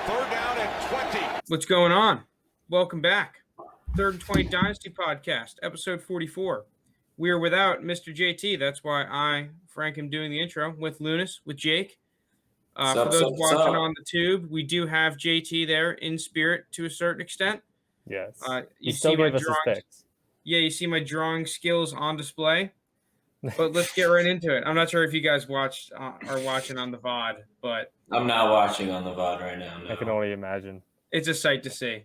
Third down and 20. What's going on? Welcome back. 3rd and 20 Dynasty Podcast, episode 44. We are without Mr. JT. That's why I, Frank, am doing the intro with Lounis, with Jake. For those watching on the tube, we do have JT there in spirit to a certain extent. Yes. You still gave us his picks. Yeah, you see my drawing skills on display. But let's get right into it. I'm not sure if you guys are watching on the VOD, but I'm not watching on the VOD right now. No. I can only imagine. It's a sight to see.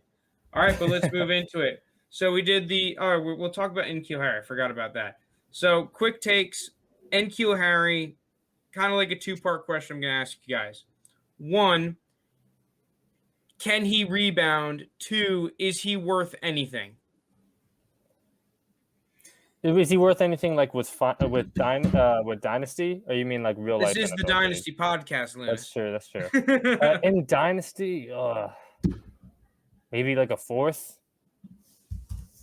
All right, but let's move into it. So we did we'll talk about NQ Harry. I forgot about that. So quick takes, NQ Harry, kind of like a two-part question I'm going to ask you guys. 1, can he rebound? 2, is he worth anything? Is he worth anything like with Dynasty? Or you mean like real life? This is the Dynasty Podcast Lounis. That's true. In Dynasty, maybe like a 4th.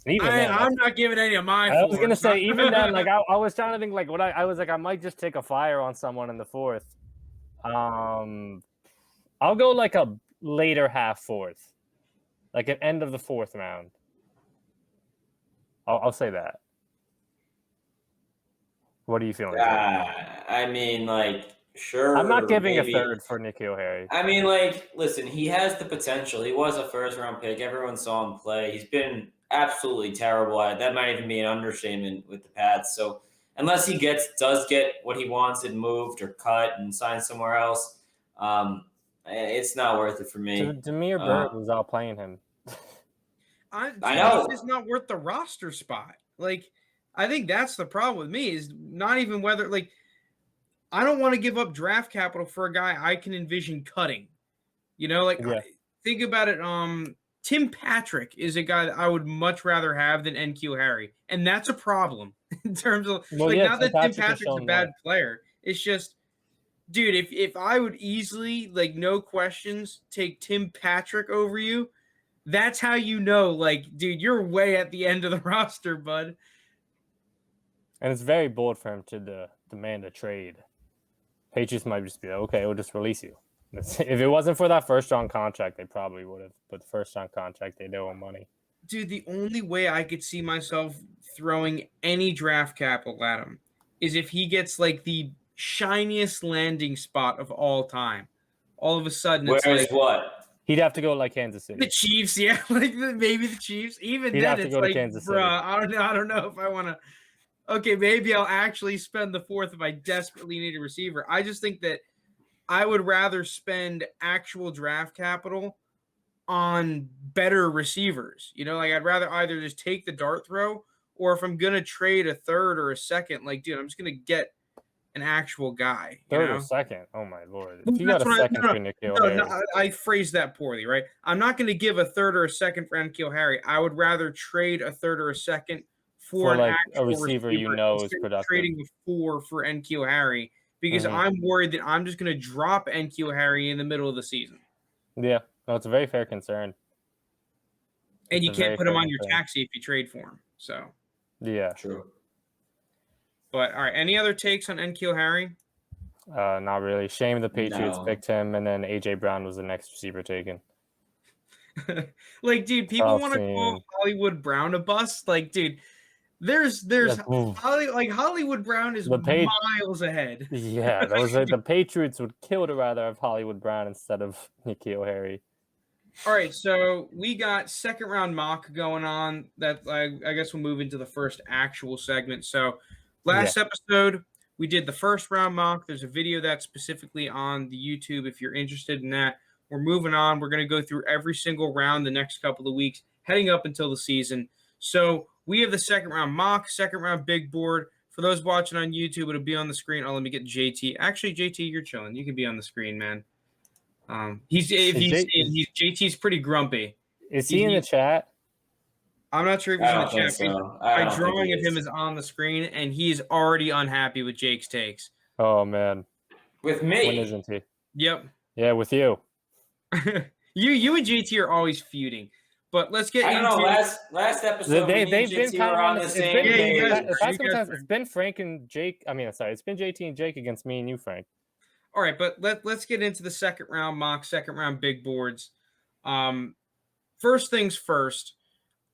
I'm not giving any of my. I was gonna say even then, like I was trying to think like what I was like I might just take a flyer on someone in the 4th. I'll go like a later half 4th, like an end of the 4th round. I'll say that. What are you feeling? I mean, like, sure. I'm not giving a 3rd for N'Keal Harry. I mean, like, listen, he has the potential. He was a first-round pick. Everyone saw him play. He's been absolutely terrible. That might even be an understatement with the Pats. So unless he does get what he wants and moved or cut and signed somewhere else, it's not worth it for me. So Damiere Byrd was out playing him. I know. It's not worth the roster spot. Like, I think that's the problem with me is not even whether, like, I don't want to give up draft capital for a guy I can envision cutting. You know, like, yeah. Think about it. Tim Patrick is a guy that I would much rather have than NQ Harry. And that's a problem in terms of, not that Tim Patrick's a bad player. It's just, dude, if I would easily, like, no questions, take Tim Patrick over you, that's how you know, like, dude, you're way at the end of the roster, bud. And it's very bold for him to demand a trade. Patriots might just be like, okay, we'll just release you. If it wasn't for that first-round contract, they probably would have. But the first-round contract, they owe him money. Dude, the only way I could see myself throwing any draft capital at him is if he gets, like, the shiniest landing spot of all time. All of a sudden, it's where's like, what? He'd have to go like Kansas City. The Chiefs, yeah, like maybe the Chiefs. Even He'd then, have to it's go to like, Kansas City. I don't know if I want to. Okay, maybe I'll actually spend the 4th if I desperately need a receiver. I just think that I would rather spend actual draft capital on better receivers. You know, like I'd rather either just take the dart throw or if I'm going to trade a 3rd or a 2nd, like, dude, I'm just going to get an actual guy. 3rd or 2nd? Oh, my Lord. If you got a 2nd for N'Keal Harry. No, I phrased that poorly, right? I'm not going to give a 3rd or a 2nd for N'Keal Harry. I would rather trade a 3rd or a 2nd for like a receiver you know is productive. Trading the 4 for NQ Harry because I'm worried that I'm just going to drop NQ Harry in the middle of the season. Yeah, no, it's a very fair concern. And you can't put him on your taxi if you trade for him. So yeah, true. But all right, any other takes on NQ Harry? Not really. Shame the Patriots picked him, and then AJ Brown was the next receiver taken. Like, dude, people want to call Hollywood Brown a bust. Like, dude. There's Hollywood Brown is miles ahead. Yeah, the Patriots would kill to rather have Hollywood Brown instead of N'Keal Harry. All right, so we got 2nd round mock going on. That I guess we'll move into the first actual segment. So last episode we did the 1st round mock. There's a video that's specifically on the YouTube if you're interested in that. We're moving on. We're going to go through every single round the next couple of weeks, heading up until the season. So we have the 2nd round mock, 2nd round big board. For those watching on YouTube, it'll be on the screen. Oh, let me get JT. Actually, JT, you're chilling. You can be on the screen, man. JT's pretty grumpy. Is he in the chat? I'm not sure if he's in the chat. So. My drawing of him is on the screen, and he is already unhappy with Jake's takes. Oh, man. With me? When isn't he? Yep. Yeah, with you. You and JT are always feuding. But let's get into last episode. They've been kind of on the same page. It's been Frank and Jake. I mean, sorry, it's been JT and Jake against me and you, Frank. All right, but let's get into the second round mock, second round big boards. First things first,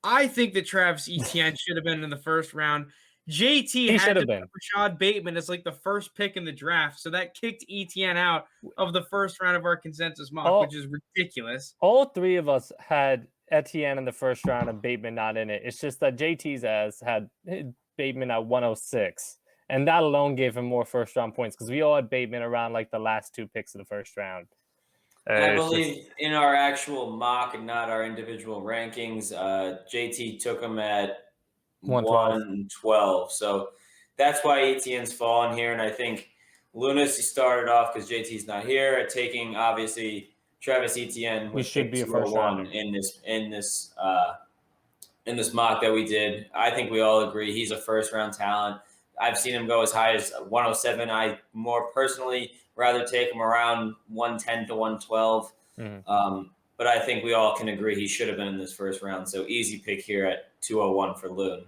I think that Travis Etienne should have been in the first round. JT He should had have been. Rashad Bateman as like the first pick in the draft, so that kicked Etienne out of the first round of our consensus mock, which is ridiculous. All three of us had Etienne in the first round and Bateman not in it. It's just that JT's ass had Bateman at 106, and that alone gave him more first round points because we all had Bateman around like the last two picks of the first round. I believe in our actual mock and not our individual rankings, JT took him at 112. So that's why Etienne's fallen here. And I think Lounis, he started off because JT's not here at taking, obviously, Travis Etienne. We should be a first rounder in this mock that we did. I think we all agree he's a first round talent. I've seen him go as high as 107. I more personally rather take him around 110 to 112. But I think we all can agree he should have been in this first round. So easy pick here at 201 for Loon.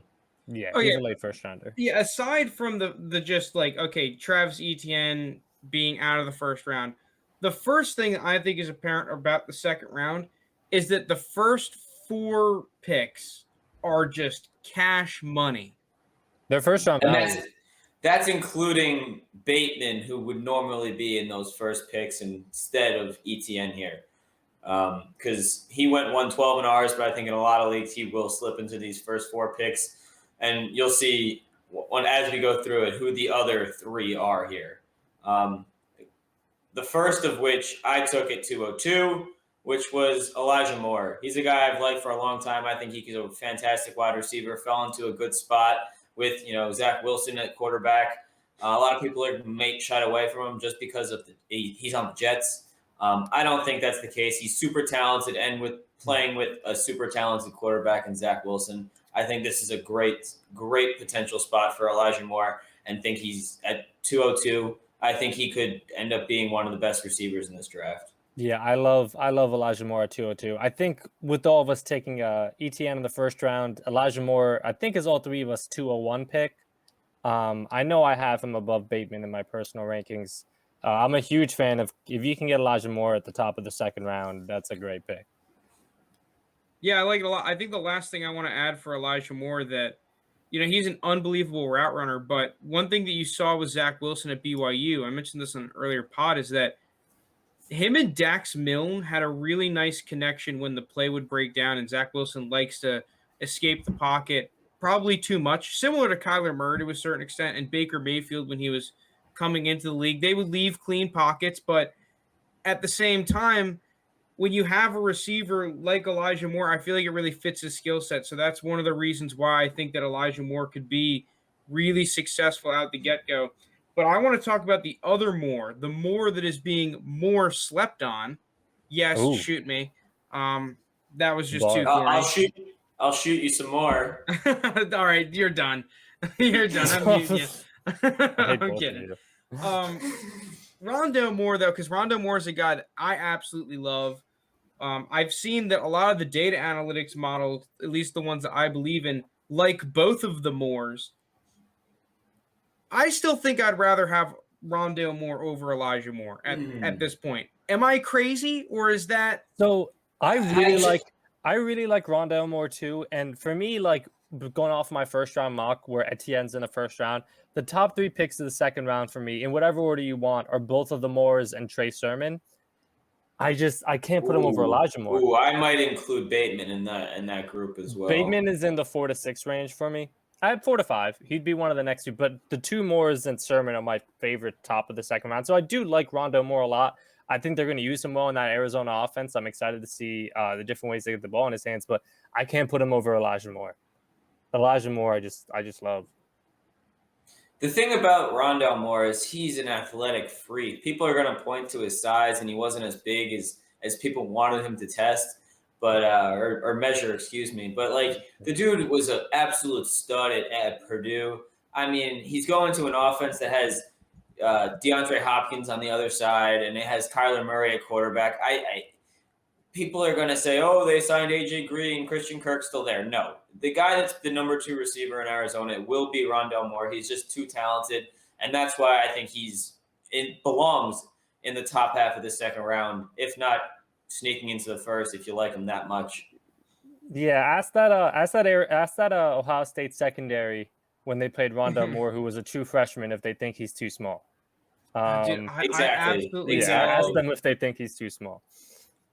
Yeah, he's a late first rounder. Yeah, aside from the just like, okay, Travis Etienne being out of the first round, the first thing I think is apparent about the second round is that the first 4 picks are just cash money. Their first round value. That's including Bateman, who would normally be in those first picks instead of Etienne here. Because he went 112 in ours, but I think in a lot of leagues he will slip into these first 4 picks. And you'll see as we go through it who the other 3 are here. The first of which I took at 202, which was Elijah Moore. He's a guy I've liked for a long time. I think he's a fantastic wide receiver, fell into a good spot with, Zach Wilson at quarterback. A lot of people may shy away from him just because of he's on the Jets. I don't think that's the case. He's super talented, and with playing with a super talented quarterback in Zach Wilson, I think this is a great potential spot for Elijah Moore, and think he's at 202. I think he could end up being one of the best receivers in this draft. Yeah, I love Elijah Moore at 202. I think with all of us taking Etienne in the first round, Elijah Moore, I think is all 3 of us 201 pick. I know I have him above Bateman in my personal rankings. I'm a huge fan of, if you can get Elijah Moore at the top of the second round, that's a great pick. Yeah, I like it a lot. I think the last thing I want to add for Elijah Moore that, he's an unbelievable route runner, but one thing that you saw with Zach Wilson at BYU, I mentioned this on an earlier pod, is that him and Dax Milne had a really nice connection when the play would break down, and Zach Wilson likes to escape the pocket probably too much, similar to Kyler Murray to a certain extent, and Baker Mayfield when he was coming into the league. They would leave clean pockets, but at the same time, when you have a receiver like Elijah Moore, I feel like it really fits his skill set. So that's one of the reasons why I think that Elijah Moore could be really successful out the get-go. But I want to talk about the other Moore, the Moore that is being more slept on. Yes, Ooh. Shoot me. That was just too corny. I'll shoot you some more. All right, you're done. You're done. I'm muting you. I'm kidding. Rondale Moore, though, because Rondale Moore is a guy that I absolutely love. I've seen that a lot of the data analytics models, at least the ones that I believe in, like both of the Moores. I still think I'd rather have Rondale Moore over Elijah Moore at this point. Am I crazy, or is that? So I really like Rondale Moore too, and for me, like going off my first round mock where Etienne's in the first round, the top 3 picks of the second round for me, in whatever order you want, are both of the Moores and Trey Sermon. I can't put him over Elijah Moore. Ooh, I might include Bateman in that group as well. Bateman is in the 4 to 6 range for me. I have 4 to 5. He'd be one of the next 2, but the 2 Moores and Sermon are my favorite top of the second round. So I do like Rondale Moore a lot. I think they're going to use him well in that Arizona offense. I'm excited to see the different ways they get the ball in his hands, but I can't put him over Elijah Moore. Elijah Moore, I just love. The thing about Rondale Moore is he's an athletic freak. People are going to point to his size, and he wasn't as big as people wanted him to test, but or measure, excuse me. But like the dude was an absolute stud at Purdue. I mean, he's going to an offense that has DeAndre Hopkins on the other side, and it has Kyler Murray at quarterback. People are going to say, oh, they signed AJ Green, Christian Kirk still there. No, the guy that's the number 2 receiver in Arizona will be Rondale Moore. He's just too talented, and that's why I think belongs in the top half of the second round, if not sneaking into the first, if you like him that much. Yeah, ask that Ohio State secondary when they played Rondale Moore, who was a true freshman, if they think he's too small. Dude, I absolutely ask them if they think he's too small.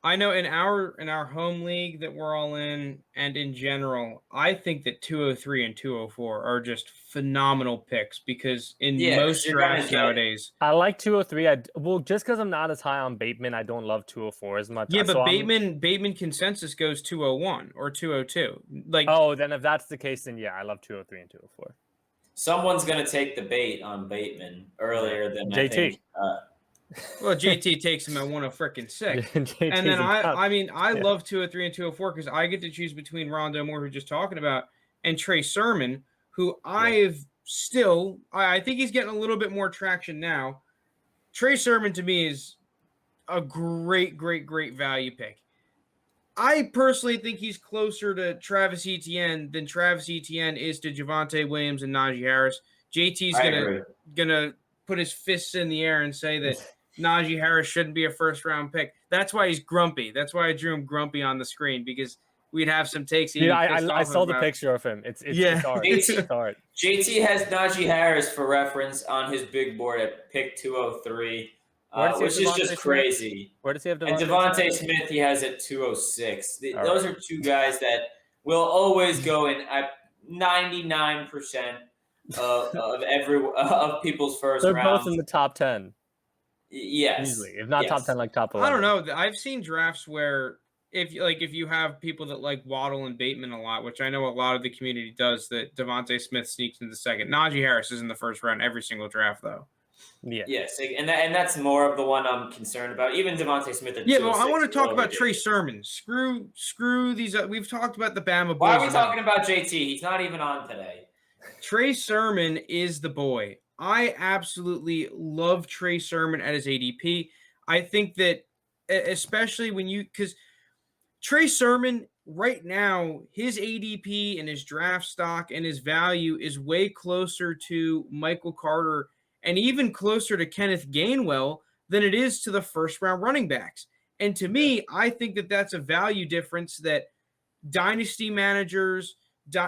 I know in our home league that we're all in, and in general, I think that 203 and 204 are just phenomenal picks because in most drafts nowadays, I like 203. Just because I'm not as high on Bateman, I don't love 204 as much. Yeah, but Bateman consensus goes 201 or 202. Then if that's the case, then yeah, I love 203 and 204. Someone's gonna take the bait on Bateman earlier than JT. I think. Well, JT takes him at 106. And then I love 203 and 204 because I get to choose between Rondale Moore, who we're just talking about, and Trey Sermon, who I think he's getting a little bit more traction now. Trey Sermon to me is a great value pick. I personally think he's closer to Travis Etienne than Travis Etienne is to Javonte Williams and Najee Harris. JT's gonna put his fists in the air and say that Najee Harris shouldn't be a first-round pick. That's why he's grumpy. That's why I drew him grumpy on the screen, because we'd have some takes. Dude, I saw the picture of him. It's hard. JT, hard. JT has Najee Harris for reference on his big board at pick 203, which is just crazy. Where does he have Devontae? And Devontae Smith he has at 206. Those are two guys that will always go in at 99% of people's first round. They're both in the top 10. Yes. Easily. If not top 10, like top 11. I don't know. I've seen drafts where if you have people that like Waddle and Bateman a lot, which I know a lot of the community does, that Devontae Smith sneaks into the second. Najee Harris is in the first round every single draft, though. Yeah. Yes, and that's more of the one I'm concerned about. Even Devontae Smith. Yeah, well, I want to talk about Trey Sermon. Screw these. We've talked about the Bama boys. Why are we talking about JT? He's not even on today. Trey Sermon is the boy. I absolutely love Trey Sermon at his ADP. I think that especially because Trey Sermon right now, his ADP and his draft stock and his value is way closer to Michael Carter and even closer to Kenneth Gainwell than it is to the first-round running backs. And to me, I think that that's a value difference that dynasty managers,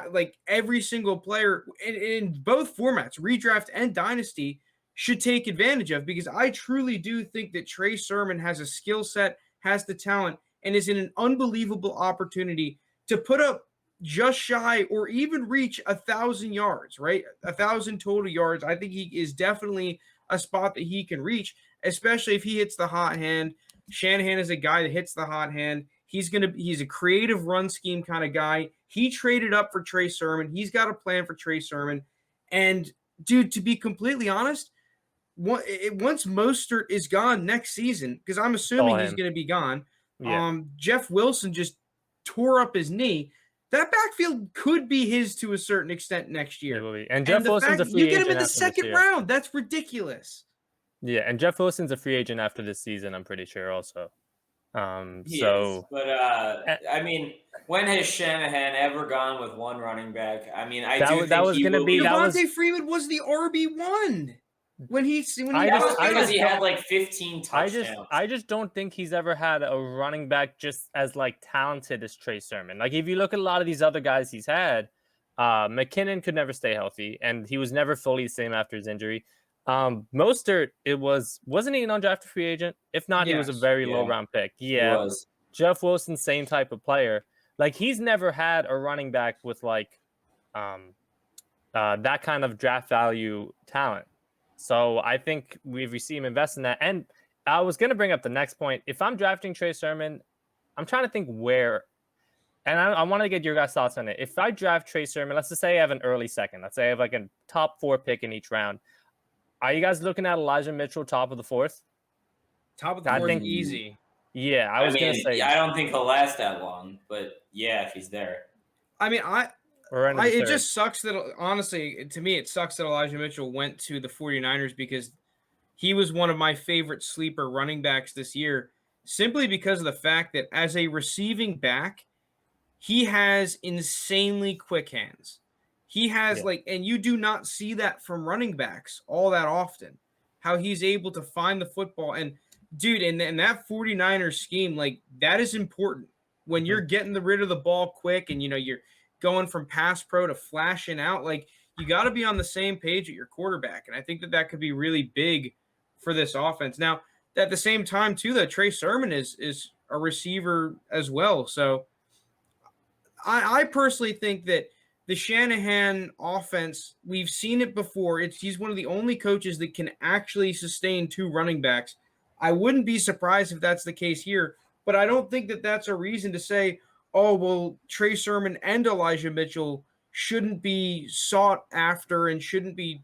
like every single player in both formats, redraft and dynasty, should take advantage of, because I truly do think that Trey Sermon has a skill set, has the talent, and is in an unbelievable opportunity to put up just shy or even reach 1,000 yards, right? 1,000 total yards. I think he is definitely a spot that he can reach, especially if he hits the hot hand. Shanahan is a guy that hits the hot hand. He's a creative run scheme kind of guy. He traded up for Trey Sermon. He's got a plan for Trey Sermon. And dude, to be completely honest, once Mostert is gone next season, because I'm assuming he's going to be gone, Jeff Wilson just tore up his knee. That backfield could be his to a certain extent next year. And Jeff Wilson's a free agent. You get him in the second round. That's ridiculous. Yeah, and Jeff Wilson's a free agent after this season, I'm pretty sure also. I mean, when has Shanahan ever gone with one running back? I mean, Devontae Freeman was the RB1 when he because he had like 15 touchdowns. I just don't think he's ever had a running back just as like talented as Trey Sermon. Like if you look at a lot of these other guys he's had, McKinnon could never stay healthy, and he was never fully the same after his injury. Mostert, wasn't he an undrafted free agent? If not, he was a very low round pick. Yeah. Jeff Wilson, same type of player. Like he's never had a running back with like that kind of draft value talent. So I think if we see him invest in that, and I was going to bring up the next point. If I'm drafting Trey Sermon, I'm trying to think where, and I want to get your guys' thoughts on it. If I draft Trey Sermon, let's just say I have an early second. Let's say I have like a top 4 pick in each round. Are you guys looking at Elijah Mitchell top of the 4th? Top of the 4th, easy. Yeah, I was going to say. I don't think he'll last that long, but yeah, if he's there. I mean, it just sucks that, honestly, to me, it sucks that Elijah Mitchell went to the 49ers because he was one of my favorite sleeper running backs this year, simply because of the fact that as a receiving back, he has insanely quick hands. He has and you do not see that from running backs all that often, how he's able to find the football. And dude, and that 49ers scheme, like, that is important. When you're getting rid of the ball quick and, you're going from pass pro to flashing out, like, you got to be on the same page at your quarterback. And I think that could be really big for this offense. Now, at the same time, too, that Trey Sermon is a receiver as well. So I personally think that the Shanahan offense, we've seen it before. He's one of the only coaches that can actually sustain 2 running backs. I wouldn't be surprised if that's the case here, but I don't think that that's a reason to say, oh, well, Trey Sermon and Elijah Mitchell shouldn't be sought after and shouldn't be,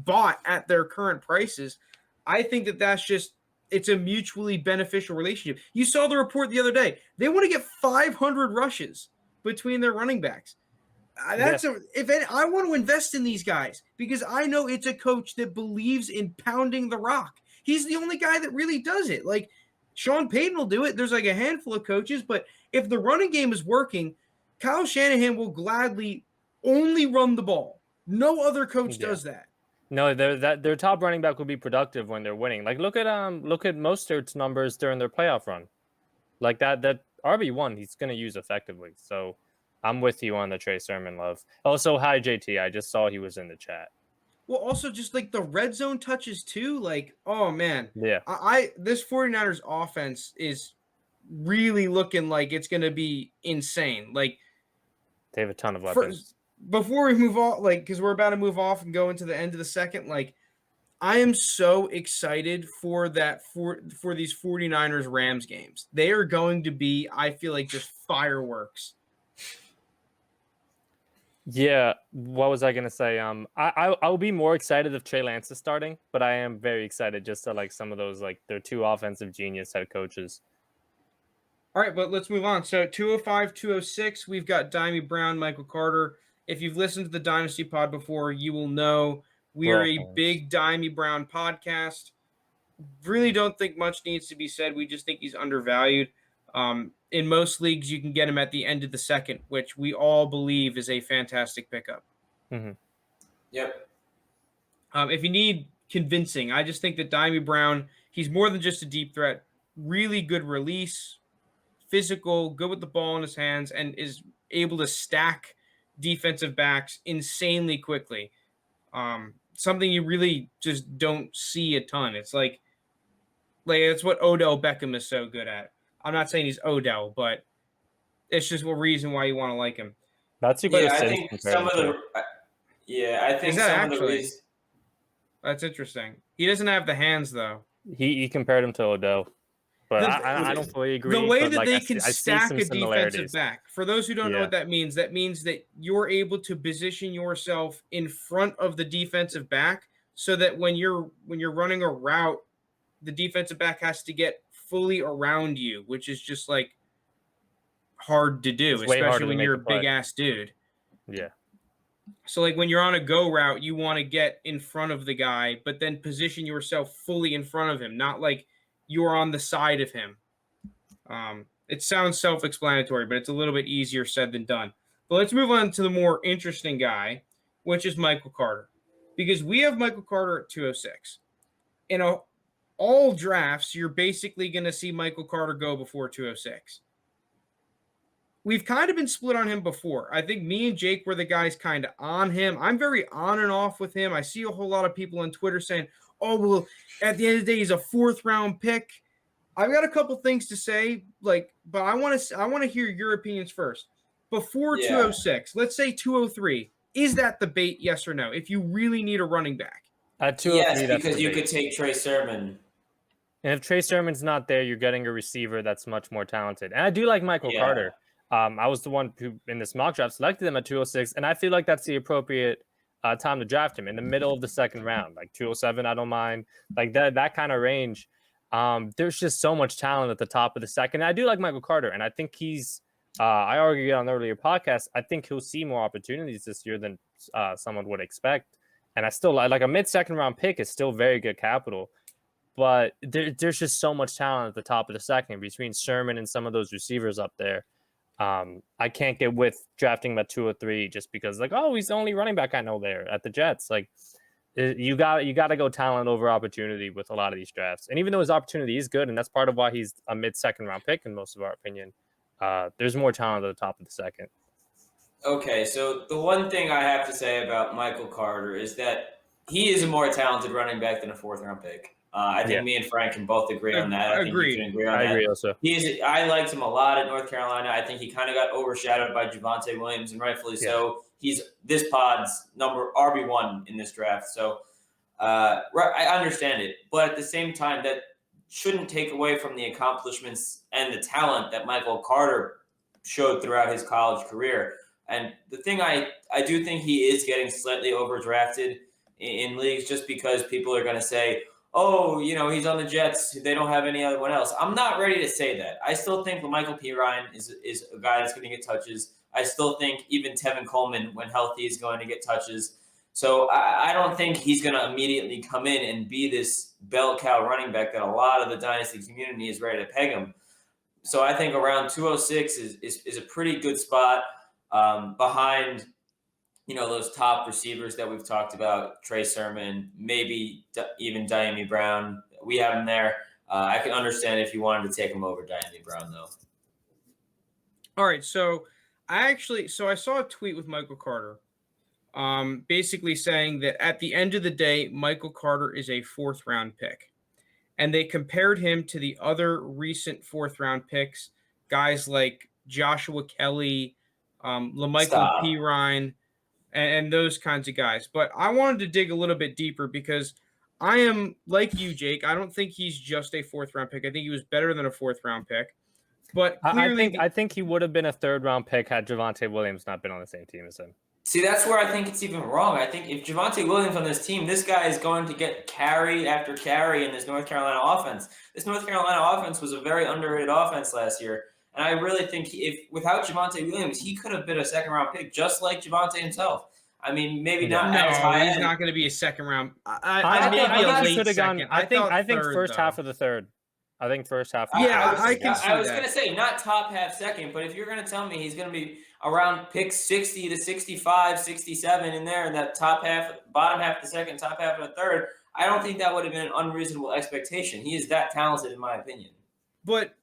bought at their current prices. I think that that's just, it's a mutually beneficial relationship. You saw the report the other day. They want to get 500 rushes between their running backs. I want to invest in these guys because I know it's a coach that believes in pounding the rock. He's the only guy that really does it. Like, Sean Payton will do it. There's like a handful of coaches, but if the running game is working, Kyle Shanahan will gladly only run the ball. No other coach does that. No, their top running back will be productive when they're winning. Like, look at Mostert's numbers during their playoff run. Like that RB1 he's going to use effectively. So I'm with you on the Trey Sermon love. Also, hi JT. I just saw he was in the chat. Well, also just like the red zone touches too. Like, oh man, yeah. This 49ers offense is really looking like it's going to be insane. Like, they have a ton of weapons. Before we move on, like, because we're about to move off and go into the end of the second, like, I am so excited for these 49ers Rams games. They are going to be, I feel like, just fireworks. Yeah, what was I gonna say? I'll be more excited if Trey Lance is starting, but I am very excited just to like some of those, like, they're 2 offensive genius head coaches. All right, but let's move on. So 205, 206, we've got Dimey Brown, Michael Carter. If you've listened to the Dynasty Pod before, you will know we are a big Dimey Brown podcast. Really don't think much needs to be said. We just think he's undervalued. In most leagues, you can get him at the end of the second, which we all believe is a fantastic pickup. Mm-hmm. Yep. If you need convincing, I just think that Dimey Brown, he's more than just a deep threat. Really good release, physical, good with the ball in his hands, and is able to stack defensive backs insanely quickly. Something you really just don't see a ton. It's like it's what Odell Beckham is so good at. I'm not saying he's Odell, but it's just a reason why you want to like him. That's I think some of the reasons. That's interesting. He doesn't have the hands though. He compared him to Odell. But I don't fully agree. The way that they can stack a defensive back, for those who don't know what that means that you're able to position yourself in front of the defensive back so that when you're running a route, the defensive back has to get fully around you, which is just like hard to do, especially when you're a big ass dude. Yeah. So like when you're on a go route, you want to get in front of the guy, but then position yourself fully in front of him, not like you're on the side of him. It sounds self-explanatory, but it's a little bit easier said than done. But let's move on to the more interesting guy, which is Michael Carter. Because we have Michael Carter at 206. In all drafts, you're basically going to see Michael Carter go before 206. We've kind of been split on him before. I think me and Jake were the guys kind of on him. I'm very on and off with him. I see a whole lot of people on Twitter saying, oh, well, at the end of the day, he's a 4th-round pick. I've got a couple things to say, but I want to hear your opinions first. Before 206, let's say 203, is that the bait, yes or no, if you really need a running back? At 203, yes, because you could take Trey Sermon. And if Trey Sermon's not there, you're getting a receiver that's much more talented. And I do like Michael Carter. I was the one who, in this mock draft, selected him at 206, and I feel like that's the appropriate time to draft him in the middle of the second round, like 207. I don't mind, like that kind of range. There's just so much talent at the top of the second. I do like Michael Carter, and I think he's. I argued on an earlier podcast. I think he'll see more opportunities this year than someone would expect. And I still like a mid-second round pick is still very good capital, but there's just so much talent at the top of the second between Sermon and some of those receivers up there. I can't get with drafting him at 203 just because, like, oh, he's the only running back I know there at the Jets. Like, You got to go talent over opportunity with a lot of these drafts. And even though his opportunity is good, and that's part of why he's a mid-second round pick in most of our opinion, there's more talent at the top of the second. Okay, so the one thing I have to say about Michael Carter is that he is a more talented running back than a fourth-round pick. I think me and Frank can both agree on that. I think you can agree on that. I agree also. I liked him a lot at North Carolina. I think he kind of got overshadowed by Javonte Williams, and rightfully so. He's this pod's RB1 in this draft. So I understand it. But at the same time, that shouldn't take away from the accomplishments and the talent that Michael Carter showed throughout his college career. And the thing I do think he is getting slightly overdrafted in leagues just because people are going to say, oh, he's on the Jets. They don't have any other one else. I'm not ready to say that. I still think Michael P. Ryan is a guy that's going to get touches. I still think even Tevin Coleman, when healthy, is going to get touches. So I don't think he's going to immediately come in and be this bell cow running back that a lot of the Dynasty community is ready to peg him. So I think around 206 is a pretty good spot behind, those top receivers that we've talked about, Trey Sermon, maybe even Diami Brown. We have him there. I can understand if you wanted to take him over Diami Brown, though. All right, so I saw a tweet with Michael Carter basically saying that at the end of the day, Michael Carter is a fourth-round pick. And they compared him to the other recent fourth-round picks, guys like Joshua Kelly, LaMichael P. Ryan, and those kinds of guys. But I wanted to dig a little bit deeper because I am, like you, Jake, I don't think he's just a fourth-round pick. I think he was better than a fourth-round pick. But clearly, I think he would have been a third-round pick had Javonte Williams not been on the same team as him. See, that's where I think it's even wrong. I think if Javonte Williams on this team, this guy is going to get carry after carry in this North Carolina offense. This North Carolina offense was a very underrated offense last year. And I really think if without Javonte Williams, he could have been a second-round pick, just like Javonte himself. I mean, maybe not as high. He's not going to be a second round. I think first half of the third. I think first half. Yeah, I was going to say not top half second, but if you're going to tell me he's going to be around pick 60 to 65, 67 in there in that top half, bottom half of the second, top half of the third, I don't think that would have been an unreasonable expectation. He is that talented, in my opinion. But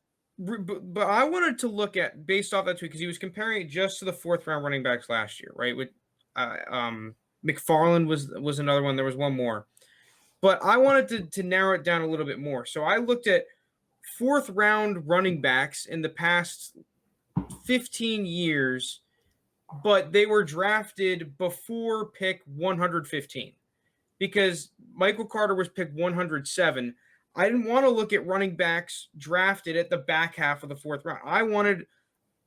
I wanted to look at, based off that tweet, because he was comparing it just to the fourth round running backs last year, right? With McFarland was another one. There was one more. But I wanted to narrow it down a little bit more. So I looked at fourth round running backs in the past 15 years, but they were drafted before pick 115 because Michael Carter was picked 107. I didn't want to look at running backs drafted at the back half of the fourth round. I wanted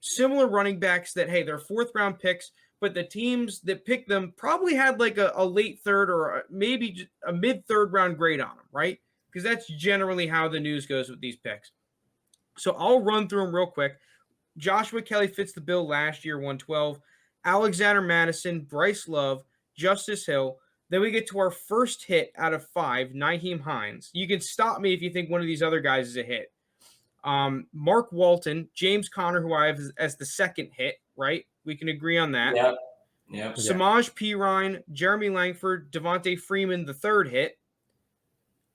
similar running backs that, hey, they're fourth round picks, but the teams that picked them probably had like a late third or maybe a mid third round grade on them, right? Because that's generally how the news goes with these picks. So I'll run through them real quick. Joshua Kelly fits the bill last year, 112. Alexander Madison, Bryce Love, Justice Hill. Then we get to our first hit out of 5, Nyheim Hines. You can stop me if you think one of these other guys is a hit. Mark Walton, James Conner, who I have as the second hit, right? We can agree on that. Yep. Samaj P. Ryan, Jeremy Langford, Devontae Freeman, the third hit.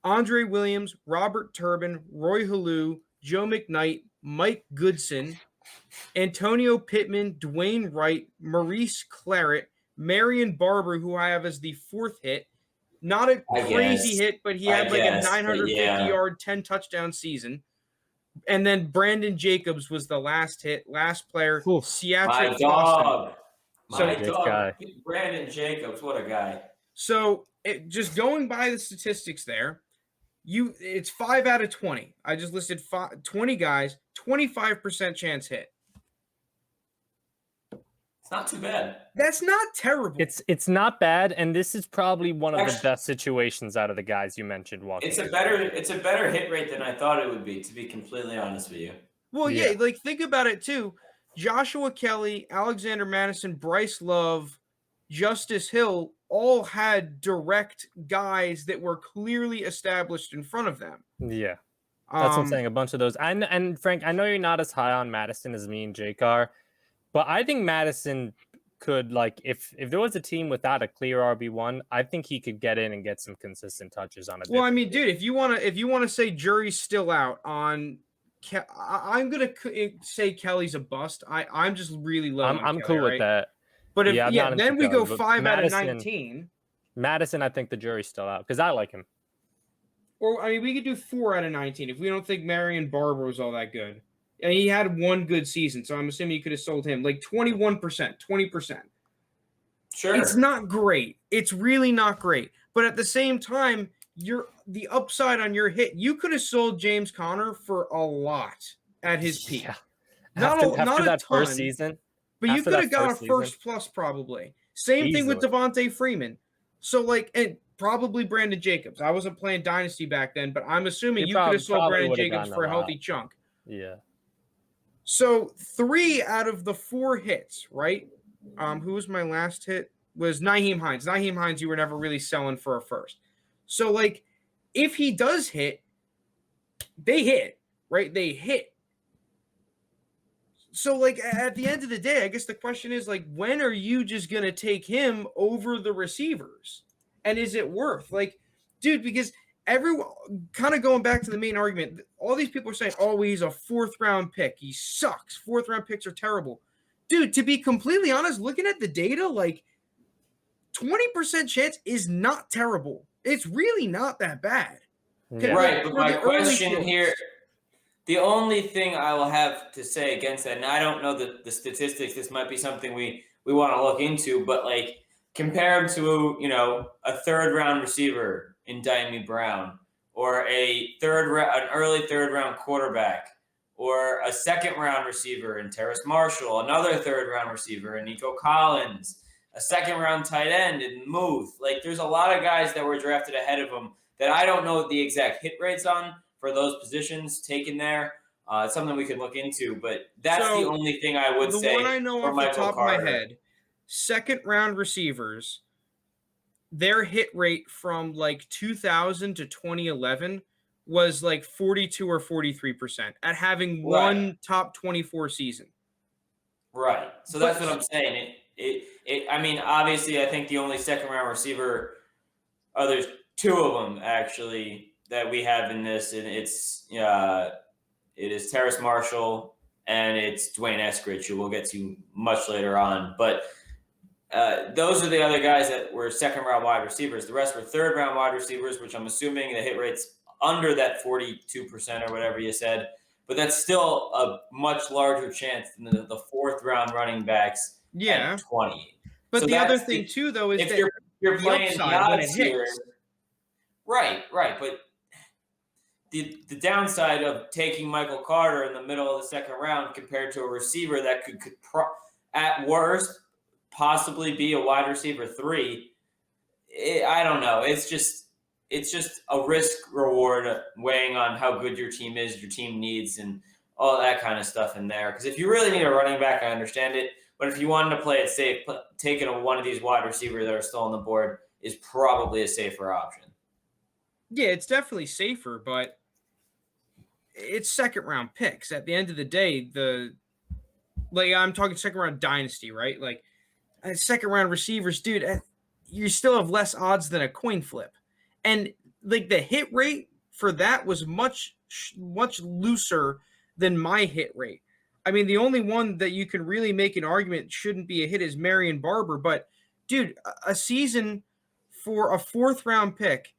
Andre Williams, Robert Turbin, Roy Halou, Joe McKnight, Mike Goodson, Antonio Pittman, Dwayne Wright, Maurice Claret, Marion Barber, who I have as the fourth hit. Not a crazy hit, but he had like a 950-yard, 10-touchdown season. And then Brandon Jacobs was the last hit, last player. My dog. Brandon Jacobs, what a guy. So just going by the statistics there, it's 5 out of 20. I just listed 20 guys, 25% chance hit. It's not too bad. That's not terrible. It's not bad, and this is probably one of the best situations out of the guys you mentioned. It's a better hit rate than I thought it would be, to be completely honest with you. Well, yeah, like think about it too. Joshua Kelly, Alexander Madison, Bryce Love, Justice Hill all had direct guys that were clearly established in front of them. Yeah. That's what I'm saying. A bunch of those. And Frank, I know you're not as high on Madison as me and Jake are, but I think Madison could, like, if there was a team without a clear RB1, I think he could get in and get some consistent touches on it. Well, I mean, dude, if you want to say jury's still out on, I'm gonna say Kelly's a bust. I'm just really low. I'm Kelly, cool right? with that. But if Yeah, then we go Kelly, 5 out of Madison, 19. Madison, I think the jury's still out because I like him. Or I mean, we could do 4 out of 19 if we don't think Marion Barber was all that good. And he had one good season, so I'm assuming you could have sold him like 21%, 20%. Sure. It's not great. It's really not great. But at the same time, the upside on your hit, you could have sold James Conner for a lot at his peak. Yeah. Not after that ton, first season. But you could have got a first plus probably. Same thing with Devontae Freeman. So and probably Brandon Jacobs. I wasn't playing Dynasty back then, but I'm assuming you could have sold Brandon Jacobs for a healthy chunk. Yeah. So 3 out of the 4 hits, right? Who was my last hit? Was Nyheim Hines. Nyheim Hines, you were never really selling for a first. So, if he does hit, they hit, right? They hit. So, at the end of the day, I guess the question is, when are you just going to take him over the receivers? And is it worth? Dude, because everyone, kind of going back to the main argument, all these people are saying, oh, he's a 4th-round pick. He sucks. 4th-round picks are terrible. Dude, to be completely honest, looking at the data, 20% chance is not terrible. It's really not that bad. Yeah. Right, but my question here, the only thing I will have to say against that, and I don't know the statistics, this might be something we want to look into, but compare him to, a 3rd-round receiver in Dyami Brown, or an early 3rd-round quarterback, or a 2nd-round receiver in Terrace Marshall, another 3rd-round receiver in Nico Collins, a 2nd-round tight end in Muth. There's a lot of guys that were drafted ahead of him that I don't know the exact hit rates on for those positions taken there. It's something we could look into, but that's the only thing I would say. The one I know off the top of my head, 2nd-round receivers, their hit rate from 2000 to 2011 was 42 or 43% at having one top 24 season. Right. So that's what I'm saying. I mean, obviously, I think the only 2nd-round receiver, there's 2 of them actually that we have in this, and it is Terrace Marshall and it's Dwayne Eskridge, who we'll get to much later on. But those are the other guys that were 2nd-round wide receivers. The rest were 3rd-round wide receivers, which I'm assuming the hit rate's under that 42% or whatever you said. But that's still a much larger chance than the 4th-round running backs. Yeah, at 20. But so the other thing too, though, is if that you're playing the odds here, right. But the downside of taking Michael Carter in the middle of the 2nd round compared to a receiver that could at worst possibly be a wide receiver 3, I don't know. It's just a risk reward weighing on how good your team is, your team needs, and all that kind of stuff in there. Because if you really need a running back, I understand it. But if you wanted to play it safe, taking one of these wide receivers that are still on the board is probably a safer option. Yeah, it's definitely safer, but it's 2nd-round picks. At the end of the day, I'm talking 2nd-round dynasty, right? 2nd-round receivers, dude, you still have less odds than a coin flip. And the hit rate for that was much, much looser than my hit rate. I mean, the only one that you can really make an argument shouldn't be a hit is Marion Barber. But, dude, a season for a 4th-round pick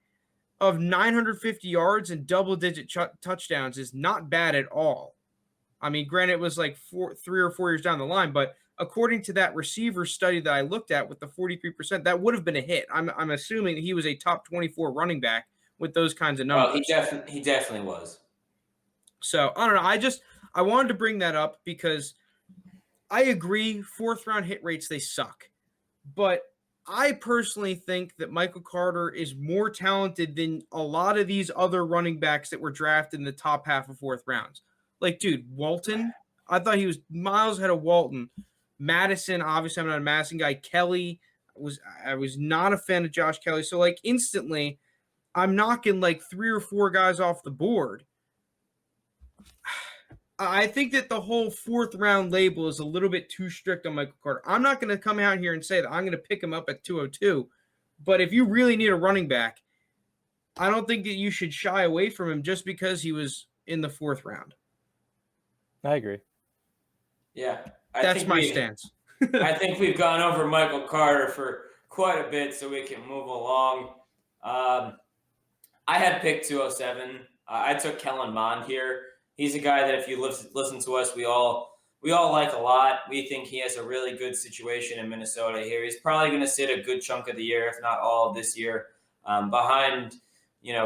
of 950 yards and double-digit touchdowns is not bad at all. I mean, granted, it was 3 or 4 years down the line, but according to that receiver study that I looked at with the 43%, that would have been a hit. I'm assuming he was a top 24 running back with those kinds of numbers. Oh, he definitely was. So, I don't know. I wanted to bring that up because I agree 4th-round hit rates, they suck. But I personally think that Michael Carter is more talented than a lot of these other running backs that were drafted in the top half of 4th rounds. Dude, Walton, I thought he was miles ahead of Walton. Madison, obviously I'm not a Madison guy. Kelly, I was not a fan of Josh Kelly. So, instantly, I'm knocking 3 or 4 guys off the board. I think that the whole 4th round label is a little bit too strict on Michael Carter. I'm not going to come out here and say that I'm going to pick him up at 202, but if you really need a running back, I don't think that you should shy away from him just because he was in the 4th round. I agree. Yeah. That's my stance. I think we've gone over Michael Carter for quite a bit, so we can move along. I had picked 207. I took Kellen Mond here. He's a guy that if you listen to us, we all like a lot. We think he has a really good situation in Minnesota here. He's probably going to sit a good chunk of the year, if not all of this year, behind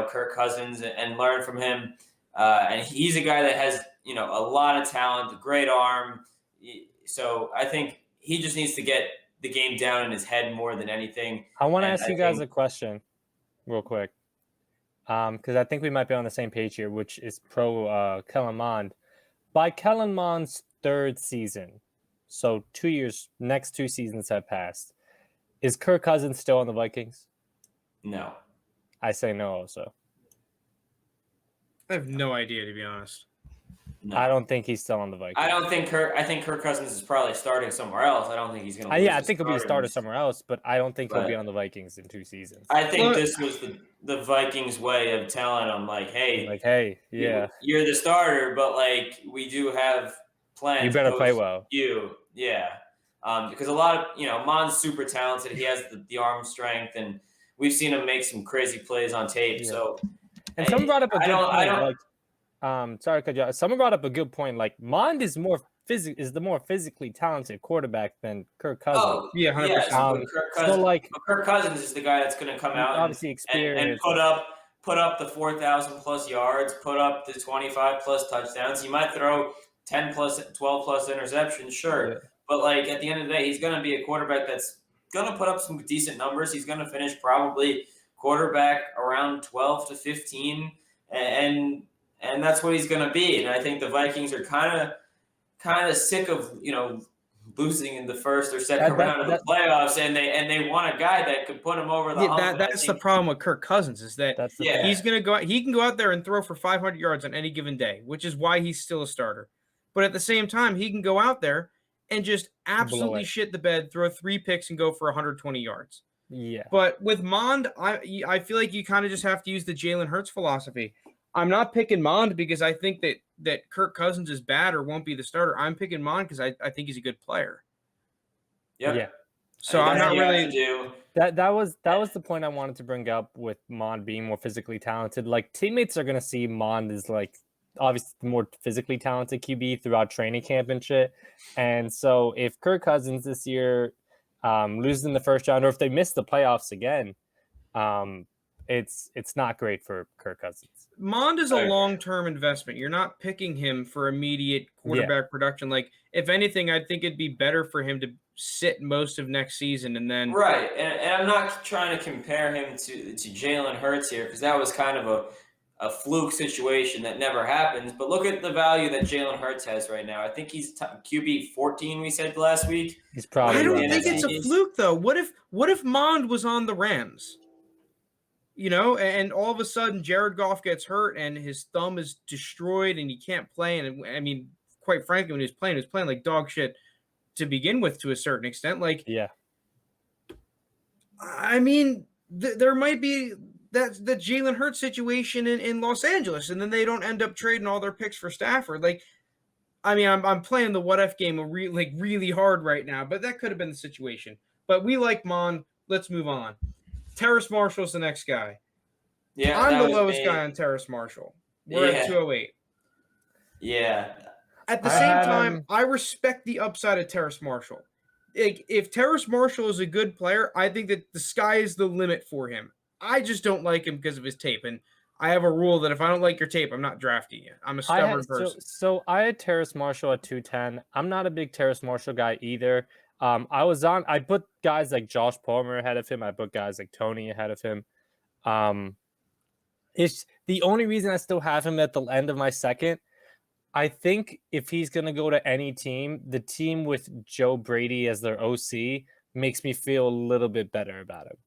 Kirk Cousins and learn from him. And he's a guy that has a lot of talent, a great arm. So I think he just needs to get the game down in his head more than anything. I want to ask you guys a question real quick. Because I think we might be on the same page here, which is pro Kellen Mond. By Kellen Mond's 3rd season, so 2 years, next 2 seasons have passed. Is Kirk Cousins still on the Vikings? No. I say no also. I have no idea, to be honest. No. I don't think he's still on the Vikings. I think Kirk Cousins is probably starting somewhere else. I don't think he's going to. I think he'll be a starter somewhere else, but I don't think he'll be on the Vikings in 2 seasons. I think this was the Vikings' way of telling him, hey, yeah, you're the starter, but we do have plans. You better play well. Because a lot of Mond's super talented. He has the arm strength, and we've seen him make some crazy plays on tape. Yeah. So, and someone brought up a good point. Sorry, Kajal. Someone brought up a good point. Mond is the more physically talented quarterback than Kirk Cousins. Oh, yeah, 100%. Kirk Cousins is the guy that's going to come out obviously and put up the 4,000 plus yards, put up the 25 plus touchdowns. He might throw 10 plus, 12 plus interceptions, sure. Yeah. But at the end of the day, he's going to be a quarterback that's going to put up some decent numbers. He's going to finish probably quarterback around 12 to 15, and that's what he's going to be. And I think the Vikings are kind of sick of losing in the first or second round of the playoffs, and they want a guy that could put him over the hump. That's the problem with Kirk Cousins is that he's going to go. He can go out there and throw for 500 yards on any given day, which is why he's still a starter. But at the same time, he can go out there and just absolutely shit the bed, throw 3 picks, and go for 120 yards. Yeah. But with Mond, I feel like you kind of just have to use the Jalen Hurts philosophy. I'm not picking Mond because I think that Kirk Cousins is bad or won't be the starter. I'm picking Mond because I think he's a good player. Yep. Yeah. So I'm not really that was the point I wanted to bring up with Mond being more physically talented. Teammates are gonna see Mond as obviously the more physically talented QB throughout training camp and shit. And so if Kirk Cousins this year loses in the first round, or if they miss the playoffs again, it's not great for Kirk Cousins. Mond is a long-term investment. You're not picking him for immediate quarterback production. If anything, I think it'd be better for him to sit most of next season and then right. And I'm not trying to compare him to Jalen Hurts here because that was kind of a fluke situation that never happens. But look at the value that Jalen Hurts has right now. I think he's QB 14. We said last week. He's probably. I don't think it's a fluke though. What if Mond was on the Rams? And all of a sudden Jared Goff gets hurt and his thumb is destroyed and he can't play. And I mean, quite frankly, when he was playing like dog shit to begin with to a certain extent. Yeah. I mean, there might be the Jalen Hurts situation in Los Angeles, and then they don't end up trading all their picks for Stafford. I'm playing the what if game really hard right now, but that could have been the situation. But we like Mond. Let's move on. Terrace Marshall's the next guy. Yeah, I'm the lowest guy on Terrace Marshall. We're at 208. Yeah. At the same time, I respect the upside of Terrace Marshall. If Terrace Marshall is a good player, I think that the sky is the limit for him. I just don't like him because of his tape. And I have a rule that if I don't like your tape, I'm not drafting you. I'm a stubborn person. So I had Terrace Marshall at 210. I'm not a big Terrace Marshall guy either. I put guys like Josh Palmer ahead of him. I put guys like Tony ahead of him. It's the only reason I still have him at the end of my second. I think if he's going to go to any team, the team with Joe Brady as their OC makes me feel a little bit better about him.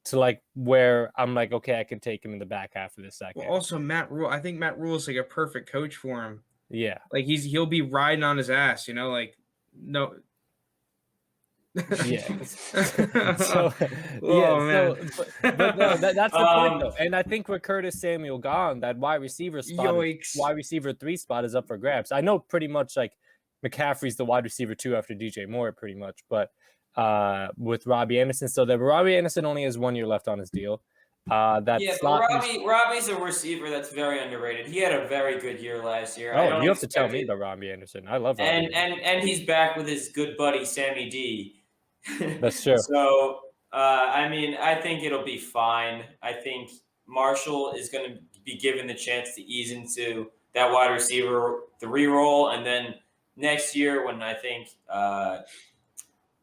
To where I'm okay, I can take him in the back half of the second. Well, also Matt Rule. I think Matt Rule is a perfect coach for him. Yeah. Like he'll be riding on his ass, like no. Yeah. Man. But no, that's the point though. And I think with Curtis Samuel gone, that wide receiver spot, wide receiver 3 spot is up for grabs. I know pretty much like McCaffrey's the wide receiver 2 after DJ Moore, pretty much, but with Robbie Anderson still there. But Robbie Anderson only has 1 year left on his deal. But Robbie's a receiver that's very underrated. He had a very good year last year. Oh, you have to tell me about Robbie Anderson. I love Robbie and he's back with his good buddy Sammy D. That's true. So I think it'll be fine. I think Marshall is going to be given the chance to ease into that wide receiver 3 role, and then next year when I think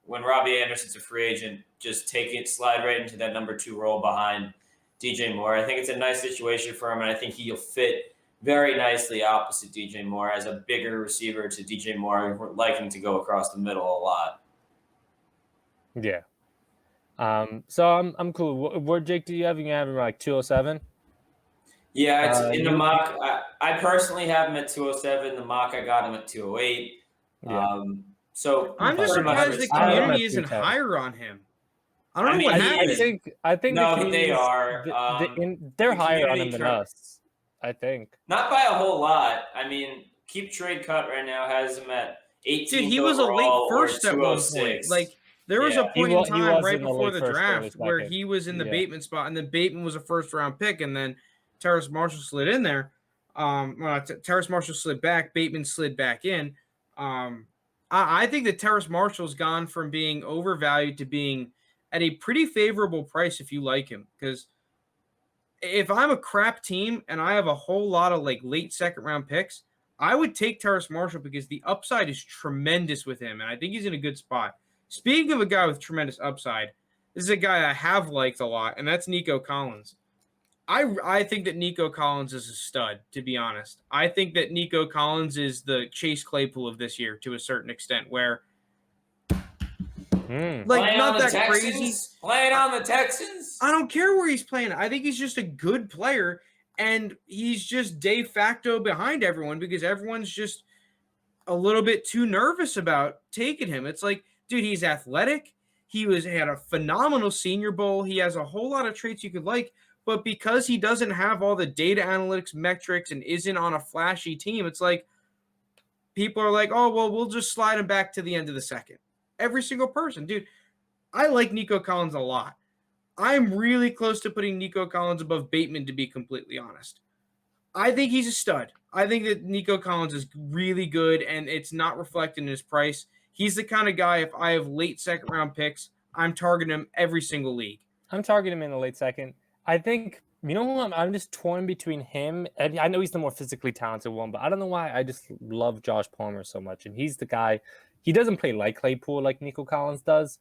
when Robbie Anderson's a free agent, just slide right into that number 2 role behind DJ Moore. I think it's a nice situation for him, and I think he'll fit very nicely opposite DJ Moore as a bigger receiver to DJ Moore, liking to go across the middle a lot. Yeah. So I'm cool. Where Jake do you have? You have him like 207? Yeah, it's in the mock. I personally have him at 207. The mock I got him at 208. Yeah. So I'm just surprised the community isn't higher on him. I don't know what happened. I think no, they are. They're higher on him than us. I think not by a whole lot. I mean, Keep Trade Cut right now has him at 18. Dude, he was a late first at one point. Like there was a point in time right before the draft where he was in the Bateman spot, and then Bateman was a first-round pick, and then Terrace Marshall slid in there. Terrace Marshall slid back. Bateman slid back in. I think that Terrace Marshall's gone from being overvalued to being at a pretty favorable price if you like him. Because if I'm a crap team and I have a whole lot of like late second-round picks, I would take Terrace Marshall because the upside is tremendous with him, and I think he's in a good spot. Speaking of a guy with tremendous upside, this is a guy I have liked a lot, and that's Nico Collins. I think that Nico Collins is a stud, to be honest. I think that Nico Collins is the Chase Claypool of this year to a certain extent, where like not that crazy. Playing on the Texans. I don't care where he's playing. I think he's just a good player, and he's just de facto behind everyone because everyone's just a little bit too nervous about taking him. It's like, dude, he's athletic. He had a phenomenal Senior Bowl. He has a whole lot of traits you could like. But because he doesn't have all the data analytics metrics and isn't on a flashy team, it's like people are like, oh, well, we'll just slide him back to the end of the second. Every single person. Dude, I like Nico Collins a lot. I'm really close to putting Nico Collins above Bateman, to be completely honest. I think he's a stud. I think that Nico Collins is really good, and it's not reflected in his price. He's the kind of guy, if I have late second-round picks, I'm targeting him every single league. I'm targeting him in the late second. I think, you know what, I'm just torn between him, and I know he's the more physically talented one, but I don't know why I just love Josh Palmer so much, and he's the guy, he doesn't play like Claypool like Nico Collins does,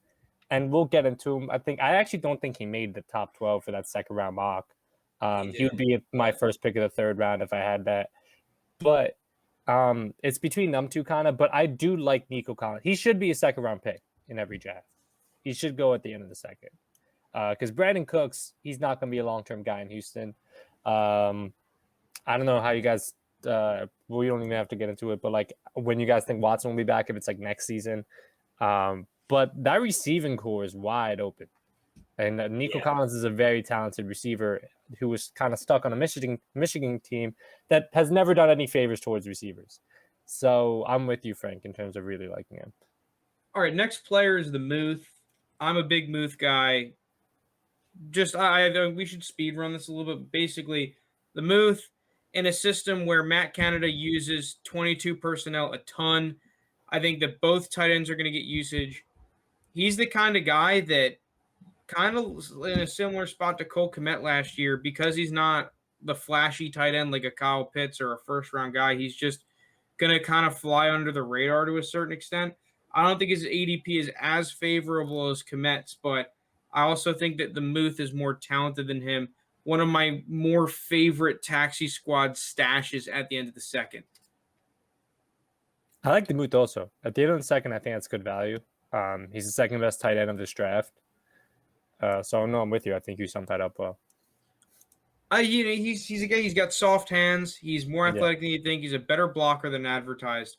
and we'll get into him. I actually don't think he made the top 12 for that second-round mock. He would be my first pick of the third round if I had that, but it's between them two kind of, but I do like Nico Collins. He should be a second-round pick in every draft. He should go at the end of the second. Because Brandon Cooks, he's not going to be a long-term guy in Houston. I don't know how you guys we don't even have to get into it, but like when you guys think Watson will be back, if it's like next season. But that receiving core is wide open. And Nico Collins is a very talented receiver who was kind of stuck on a Michigan team that has never done any favors towards receivers. So I'm with you, Frank, in terms of really liking him. All right, next player is the Muth. I'm a big Muth guy. We should speed run this a little bit. Basically, the Muth in a system where Matt Canada uses 22 personnel a ton. I think that both tight ends are going to get usage. He's the kind of guy that kind of in a similar spot to Cole Kmet last year, because he's not the flashy tight end like a Kyle Pitts or a first-round guy. He's just going to kind of fly under the radar to a certain extent. I don't think his ADP is as favorable as Kmet's, but I also think that the Muth is more talented than him. One of my more favorite taxi squad stashes at the end of the second. I like the Muth also. At the end of the second, I think that's good value. He's the second best tight end of this draft. So no, I'm with you. I think you summed that up well. He's a guy. He's got soft hands. He's more athletic than you think. He's a better blocker than advertised.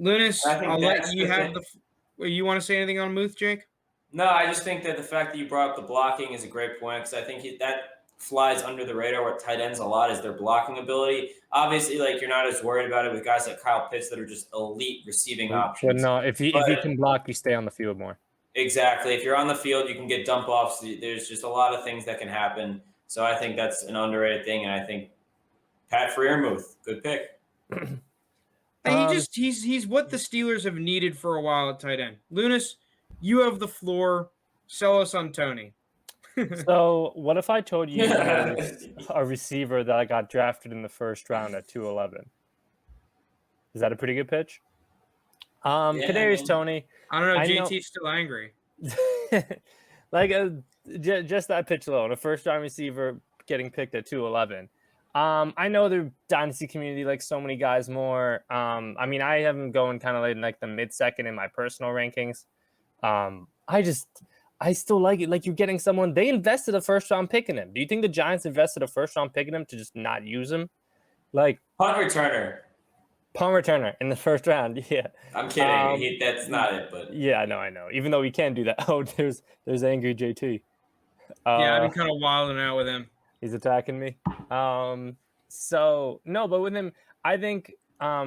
Lunis, I'll let you have the. You want to say anything on Muth, Jake? No, I just think that the fact that you brought up the blocking is a great point because I think that flies under the radar with tight ends a lot is their blocking ability. Obviously, like you're not as worried about it with guys like Kyle Pitts that are just elite receiving options. But no, if he can block, you stay on the field more. Exactly. If you're on the field, you can get dump offs. There's just a lot of things that can happen. So I think that's an underrated thing, and I think Pat Freiermuth, good pick. He's what the Steelers have needed for a while at tight end. Lunis, you have the floor. Sell us on Tony. So what if I told you a receiver that I got drafted in the first round at 211? Is that a pretty good pitch? Kadarius Toney. I don't know. JT's still angry. Just that pitch alone, a first-round receiver getting picked at 211. I know the Dynasty community likes so many guys more. I mean, I have him going kind of like the mid-second in my personal rankings. I still like it. Like you're getting someone, they invested a first-round pick in him. Do you think the Giants invested a first-round pick in him to just not use him? Like punt returner in the first round. Yeah, I'm kidding. That's not it, but yeah, I know. Even though we can't do that. Oh, there's angry JT. Yeah, I've been kind of wilding out with him. He's attacking me. So no, but with him, I think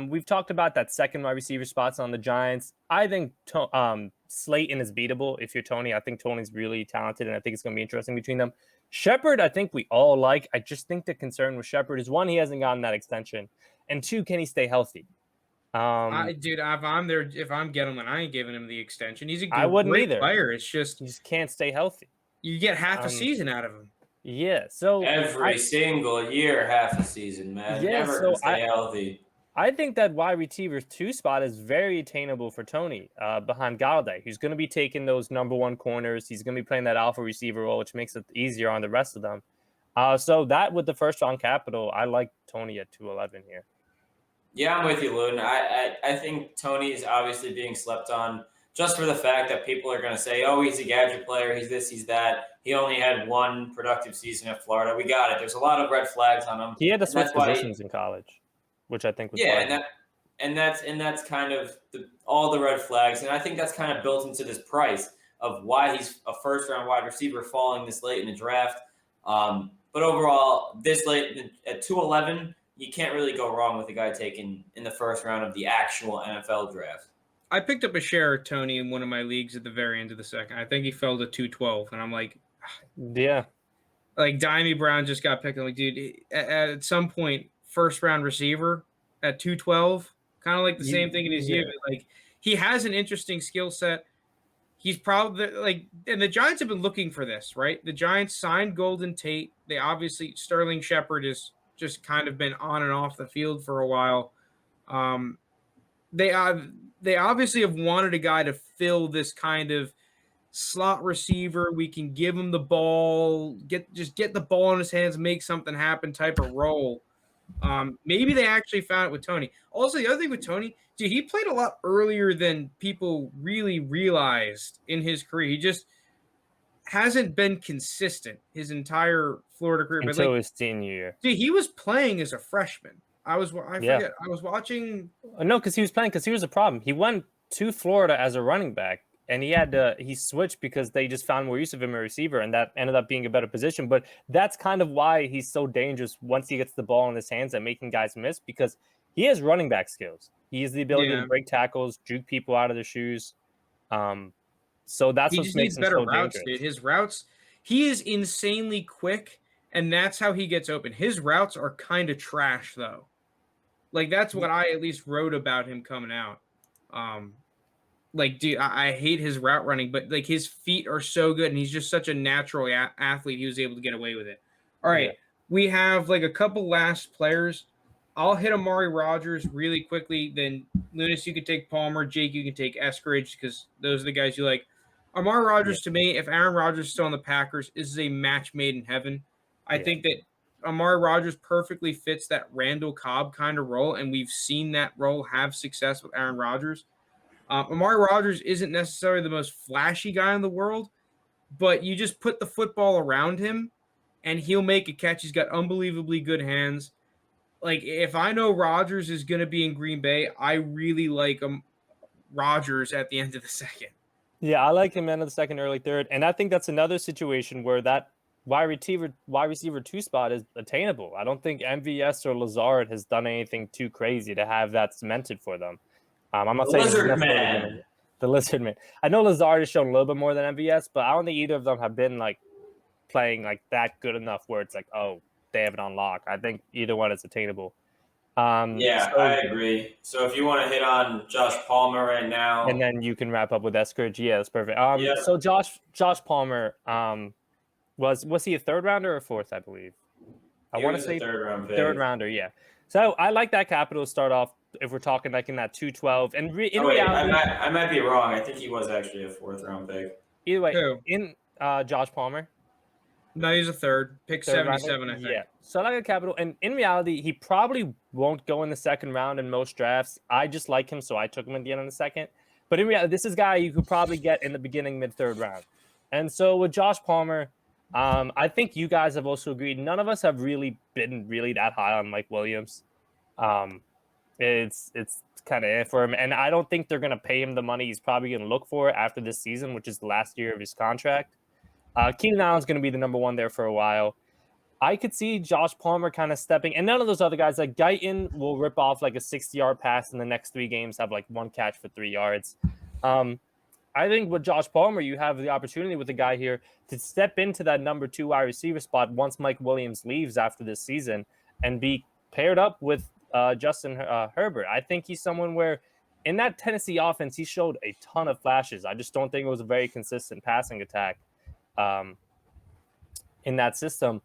we've talked about that second wide receiver spots on the Giants. I think Slayton is beatable if you're Tony. I think Tony's really talented, and I think it's going to be interesting between them. Shepard, I think we all like. I just think the concern with Shepard is, one, he hasn't gotten that extension, and two, can he stay healthy? Dude, if I'm Gettleman, I ain't giving him the extension. He's a great player. It's just he just can't stay healthy. You get half a season out of him. Yeah, so every single year, half a season, man. Yeah, never so stay healthy. I think that wide receiver 2 spot is very attainable for Tony behind Galladay. He's going to be taking those number one corners. He's going to be playing that alpha receiver role, which makes it easier on the rest of them. So that with the first round capital, I like Tony at 211 here. Yeah, I'm with you, Loon. I think Tony is obviously being slept on just for the fact that people are going to say, oh, he's a gadget player. He's this, he's that. He only had one productive season at Florida. We got it. There's a lot of red flags on him. He had to switch positions in college, which I think was and that's kind of all the red flags. And I think that's kind of built into this price of why he's a first-round wide receiver falling this late in the draft. But overall, this late at 211, you can't really go wrong with a guy taken in the first round of the actual NFL draft. I picked up a share of Tony in one of my leagues at the very end of the second. I think he fell to 212, and I'm like, yeah. Like, Dimey Brown just got picked. I'm like, dude, at some point, first-round receiver at 212, kind of like the same thing in his year. Like, he has an interesting skill set. He's probably, like, and the Giants have been looking for this, right? The Giants signed Golden Tate. They obviously, Sterling Shepard has just kind of been on and off the field for a while. They obviously have wanted a guy to fill this kind of slot receiver. We can give him the ball, get the ball in his hands, make something happen type of role. Maybe they actually found it with Tony. Also, the other thing with Tony, dude, he played a lot earlier than people really realized in his career. He just hasn't been consistent his entire Florida career. Until his senior year. Dude, he was playing as a freshman. I forget. I was watching. No, because he was playing. Because he was a problem. He went to Florida as a running back, and he switched because they just found more use of him as a receiver, and that ended up being a better position. But that's kind of why he's so dangerous once he gets the ball in his hands and making guys miss, because he has running back skills. He has the ability to break tackles, juke people out of their shoes. So that's what makes him better so routes, dangerous. dude. His routes, he is insanely quick, and that's how he gets open. His routes are kind of trash, though. Like, that's what I at least wrote about him coming out. Like, dude, I hate his route running, but, like, his feet are so good, and he's just such a natural athlete. He was able to get away with it. All right, we have, like, a couple last players. I'll hit Amari Rodgers really quickly. Then, Lunis, you can take Palmer. Jake, you can take Eskridge, because those are the guys you like. Amari Rodgers, to me, if Aaron Rodgers is still on the Packers, is a match made in heaven. I think that Amari Rodgers perfectly fits that Randall Cobb kind of role, and we've seen that role have success with Aaron Rodgers. Amari Rodgers isn't necessarily the most flashy guy in the world, but you just put the football around him, and he'll make a catch. He's got unbelievably good hands. Like, if I know Rodgers is going to be in Green Bay, I really like Rodgers at the end of the second. Yeah, I like him end of the second, early third, and I think that's another situation where that wide receiver 2 spot is attainable. I don't think MVS or Lazard has done anything too crazy to have that cemented for them. I'm not saying Lizard Man. The Lizard Man. I know Lazard has shown a little bit more than MVS, but I don't think either of them have been like playing like that good enough where it's like, oh, they have it on lock. I think either one is attainable. I agree. So if you want to hit on Josh Palmer right now, and then you can wrap up with Eskridge. Yeah, that's perfect. Yeah. So Josh Palmer, was he a third rounder or fourth? I believe. I want to say third rounder. Yeah. So I like that capital to start off if we're talking like in that 212. And reality, I might be wrong. I think he was actually a 4th round pick. Either way, Who? in Josh Palmer. No, he's a pick 77, I think. Yeah. So I like a capital, and in reality, he probably won't go in the second round in most drafts. I just like him, so I took him at the end of the second. But in reality, this is a guy you could probably get in the beginning, mid-third round. And so with Josh Palmer, I think you guys have also agreed. None of us have really been that high on Mike Williams. It's kind of for him, and I don't think they're going to pay him the money he's probably going to look for after this season, which is the last year of his contract. Keenan Allen's going to be the number one there for a while. I could see Josh Palmer kind of stepping, and none of those other guys, like Guyton will rip off like a 60-yard pass in the next 3 games, have like 1 catch for 3 yards. I think with Josh Palmer, you have the opportunity with the guy here to step into that number 2 wide receiver spot once Mike Williams leaves after this season and be paired up with Justin Herbert. I think he's someone where in that Tennessee offense, he showed a ton of flashes. I just don't think it was a very consistent passing attack in that system.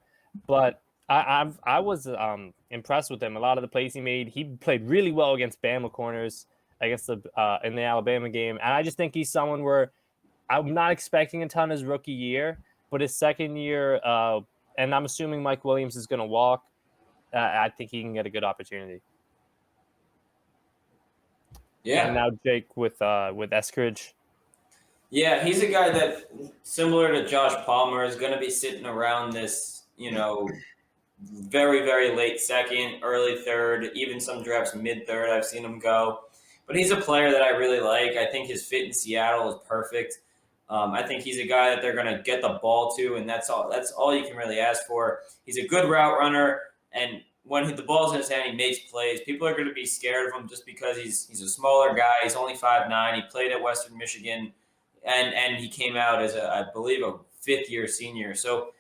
But I was impressed with him. A lot of the plays he made, he played really well against Bama corners against in the Alabama game. And I just think he's someone where I'm not expecting a ton his rookie year, but his second year, and I'm assuming Mike Williams is going to walk. I think he can get a good opportunity. Yeah. And now Jake with Eskridge. Yeah, he's a guy that, similar to Josh Palmer, is going to be sitting around this, very, very late second, early third, even some drafts mid-third I've seen him go. But he's a player that I really like. I think his fit in Seattle is perfect. I think he's a guy that they're going to get the ball to, and that's all you can really ask for. He's a good route runner, and when the ball's in his hand, he makes plays. People are going to be scared of him just because he's a smaller guy. He's only 5'9". He played at Western Michigan. And he came out as I believe, a 5th-year senior. So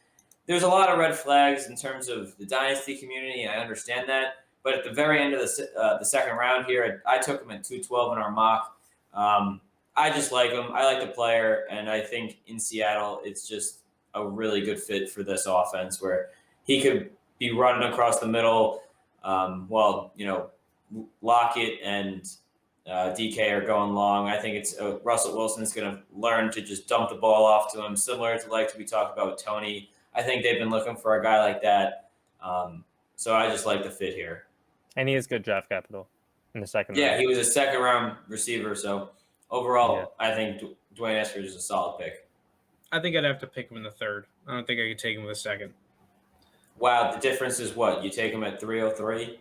there's a lot of red flags in terms of the Dynasty community, and I understand that. But at the very end of the second round here, I took him at 212 in our mock. I just like him. I like the player, and I think in Seattle, it's just a really good fit for this offense where he could be running across the middle while, Lockett and DK are going long. I think it's Russell Wilson's going to learn to just dump the ball off to him, similar to like we talked about with Tony. I think they've been looking for a guy like that. So I just like the fit here. And he has good draft capital in the second round. Yeah, he was a second-round receiver. So overall, I think Dwayne Eskridge is a solid pick. I think I'd have to pick him in the 3rd. I don't think I could take him in the 2nd. Wow, the difference is what? You take him at 303?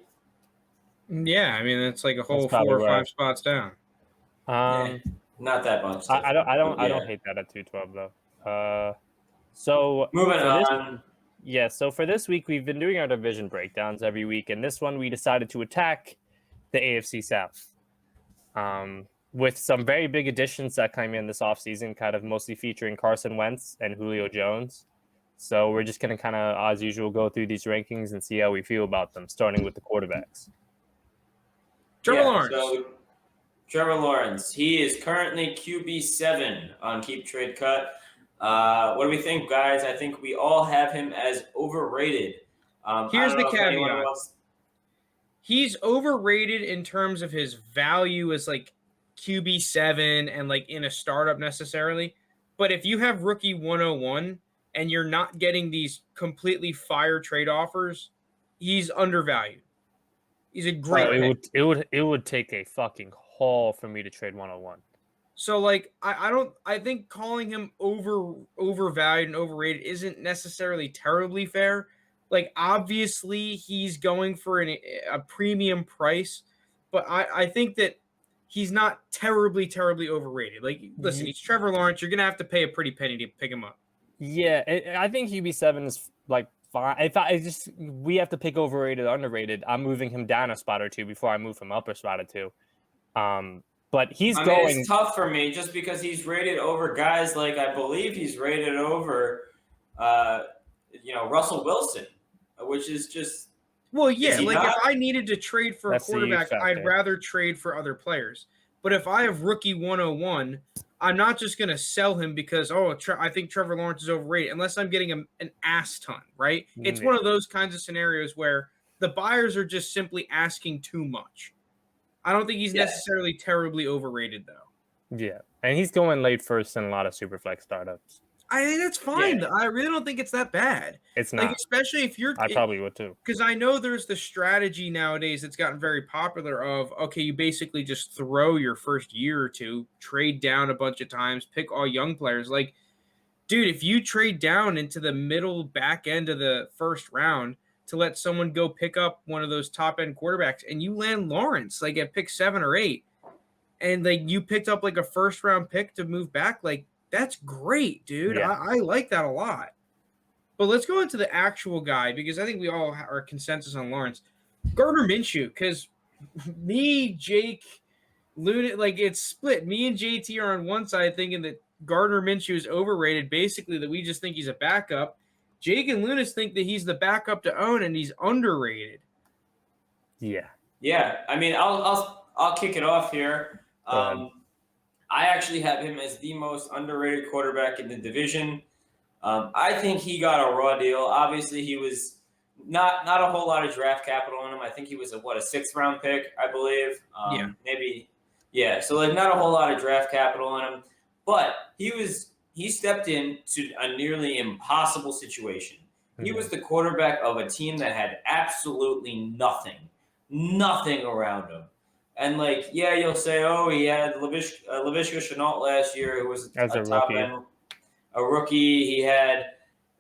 Yeah, I mean it's like a whole 4 or 5 spots down. Not that much. I don't hate that at 212 though. So moving on. So for this week we've been doing our division breakdowns every week, and this one we decided to attack the AFC South. With some very big additions that came in this offseason, kind of mostly featuring Carson Wentz and Julio Jones. So we're just going to kind of, as usual, go through these rankings and see how we feel about them, starting with the quarterbacks. Trevor Lawrence. So Trevor Lawrence, he is currently QB7 on Keep Trade Cut. What do we think, guys? I think we all have him as overrated. Here's the caveat. He's overrated in terms of his value as like QB7 and like in a startup necessarily. But if you have rookie 101 and you're not getting these completely fire trade offers, he's undervalued. He's a great pick. It would take a fucking haul for me to trade 101. So like I think calling him overvalued and overrated isn't necessarily terribly fair. Like obviously he's going for a premium price, but I think that he's not terribly overrated. Like listen, he's Trevor Lawrence. You're gonna have to pay a pretty penny to pick him up. Yeah, I think QB7 is like fine. We have to pick overrated, underrated. I'm moving him down a spot or two before I move him up a spot or two. But it's tough for me just because he's rated over guys like I believe he's rated over, Russell Wilson, which is just. Well, yeah, like if I needed to trade for a quarterback, I'd rather trade for other players. But if I have rookie 101, I'm not just going to sell him because, I think Trevor Lawrence is overrated, unless I'm getting an ass ton, right? It's one of those kinds of scenarios where the buyers are just simply asking too much. I don't think he's necessarily terribly overrated, though. Yeah, and he's going late first in a lot of Superflex startups. I think that's fine. Yeah. I really don't think it's that bad. It's not. Like, especially if you're... I probably would, too. Because I know there's the strategy nowadays that's gotten very popular of, okay, you basically just throw your first year or two, trade down a bunch of times, pick all young players. Like, dude, if you trade down into the middle back end of the first round to let someone go pick up one of those top-end quarterbacks, and you land Lawrence, like, at pick 7 or 8, and, like, you picked up, like, a first-round pick to move back, like, that's great, dude. Yeah. I like that a lot. But let's go into the actual guy because I think we all are consensus on Lawrence. Gardner Minshew, because me, Jake, Luna, like it's split. Me and JT are on one side thinking that Gardner Minshew is overrated, basically that we just think he's a backup. Jake and Lunas think that he's the backup to own and he's underrated. Yeah. Yeah. I mean, I'll kick it off here. I actually have him as the most underrated quarterback in the division. I think he got a raw deal. Obviously, he was not a whole lot of draft capital on him. I think he was a 6th round pick, I believe. Maybe. Yeah. So like not a whole lot of draft capital on him, but he stepped into a nearly impossible situation. Mm-hmm. He was the quarterback of a team that had absolutely nothing around him. And, like, yeah, you'll say, he had Laviska Shenault last year, who was a top end, a rookie. He had,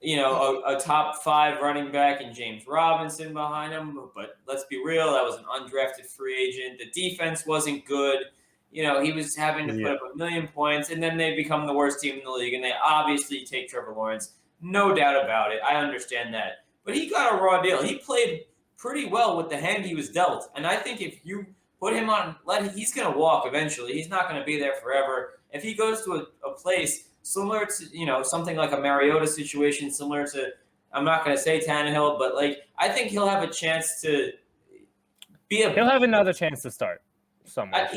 a top 5 running back in James Robinson behind him. But let's be real, that was an undrafted free agent. The defense wasn't good. He was having to put up 1 million points, and then they become the worst team in the league, and they obviously take Trevor Lawrence. No doubt about it. I understand that. But he got a raw deal. He played pretty well with the hand he was dealt. And I think if you put him on, he's going to walk eventually. He's not going to be there forever. If he goes to a place similar to, something like a Mariota situation, similar to, I'm not going to say Tannehill, but I think he'll have a chance to be he'll have another chance to start somewhere.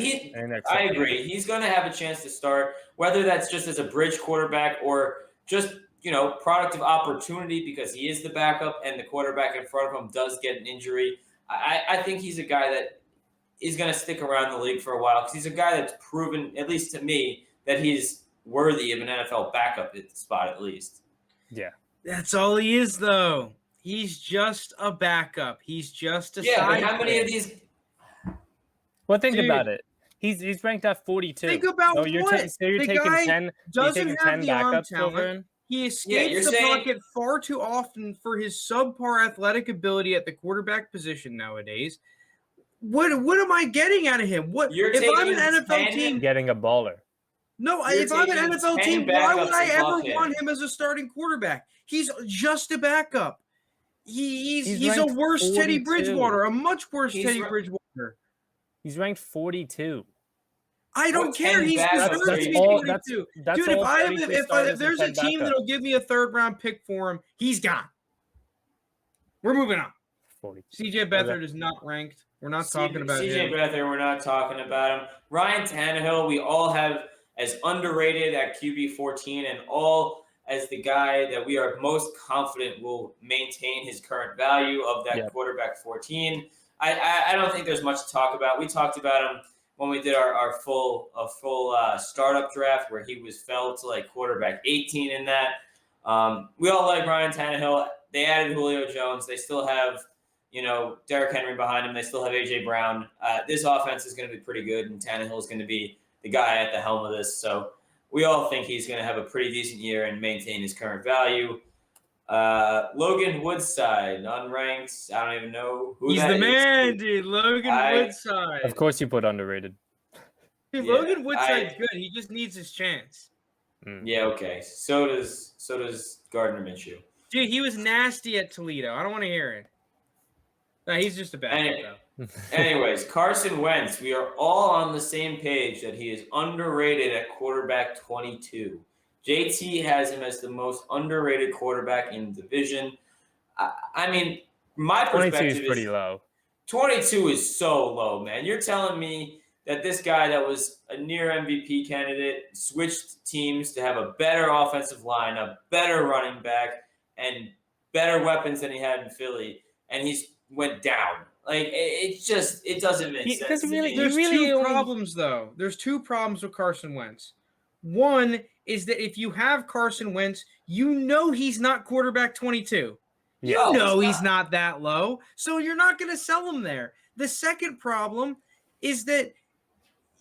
I agree. He's going to have a chance to start, whether that's just as a bridge quarterback or just, product of opportunity because he is the backup and the quarterback in front of him does get an injury. I think he's a guy that is going to stick around the league for a while because he's a guy that's proven, at least to me, that he's worthy of an NFL backup at the spot at least. Yeah. That's all he is, though. He's just a backup. He's just a side but how many of these? Well, think about it. He's ranked at 42. Think about what? You're taking 10 backups over him? He escapes the pocket far too often for his subpar athletic ability at the quarterback position nowadays. What am I getting out of him? If I'm an NFL team getting a baller? No, if I'm an NFL team, why would I ever want him as a starting quarterback? He's just a backup. He's a worse 42. Teddy Bridgewater, a much worse Teddy Bridgewater. He's ranked 42. I don't care. He's deserves to be 42. Dude, if there's a team that'll give me a 3rd round pick for him, he's gone. We're moving on. 40. CJ Beathard is not ranked. We're not talking about him. CJ Beathard, we're not talking about him. Ryan Tannehill, we all have as underrated at QB 14 and all as the guy that we are most confident will maintain his current value of that quarterback 14. I don't think there's much to talk about. We talked about him when we did our full startup draft where he fell to quarterback 18 in that. We all like Ryan Tannehill. They added Julio Jones. They still have Derrick Henry behind him. They still have A.J. Brown. This offense is going to be pretty good, and Tannehill is going to be the guy at the helm of this. So we all think he's going to have a pretty decent year and maintain his current value. Logan Woodside, unranked. I don't even know who he's that the is. man, dude. Logan Woodside. Of course, you put underrated. Dude, Logan Woodside's good. He just needs his chance. Yeah, okay. So does Gardner Minshew. Dude, he was nasty at Toledo. I don't want to hear it. No, he's just a bad though. Anyways, Carson Wentz, we are all on the same page that he is underrated at quarterback 22. JT has him as the most underrated quarterback in the division. I mean, my perspective 22 is pretty low. 22 is so low, man. You're telling me that this guy that was a near MVP candidate switched teams to have a better offensive line, a better running back, and better weapons than he had in Philly, and he's went down. Like, it doesn't make sense. There's two problems, though. There's two problems with Carson Wentz. One is that if you have Carson Wentz, you know he's not quarterback 22. You know he's not that low, so you're not going to sell him there. The second problem is that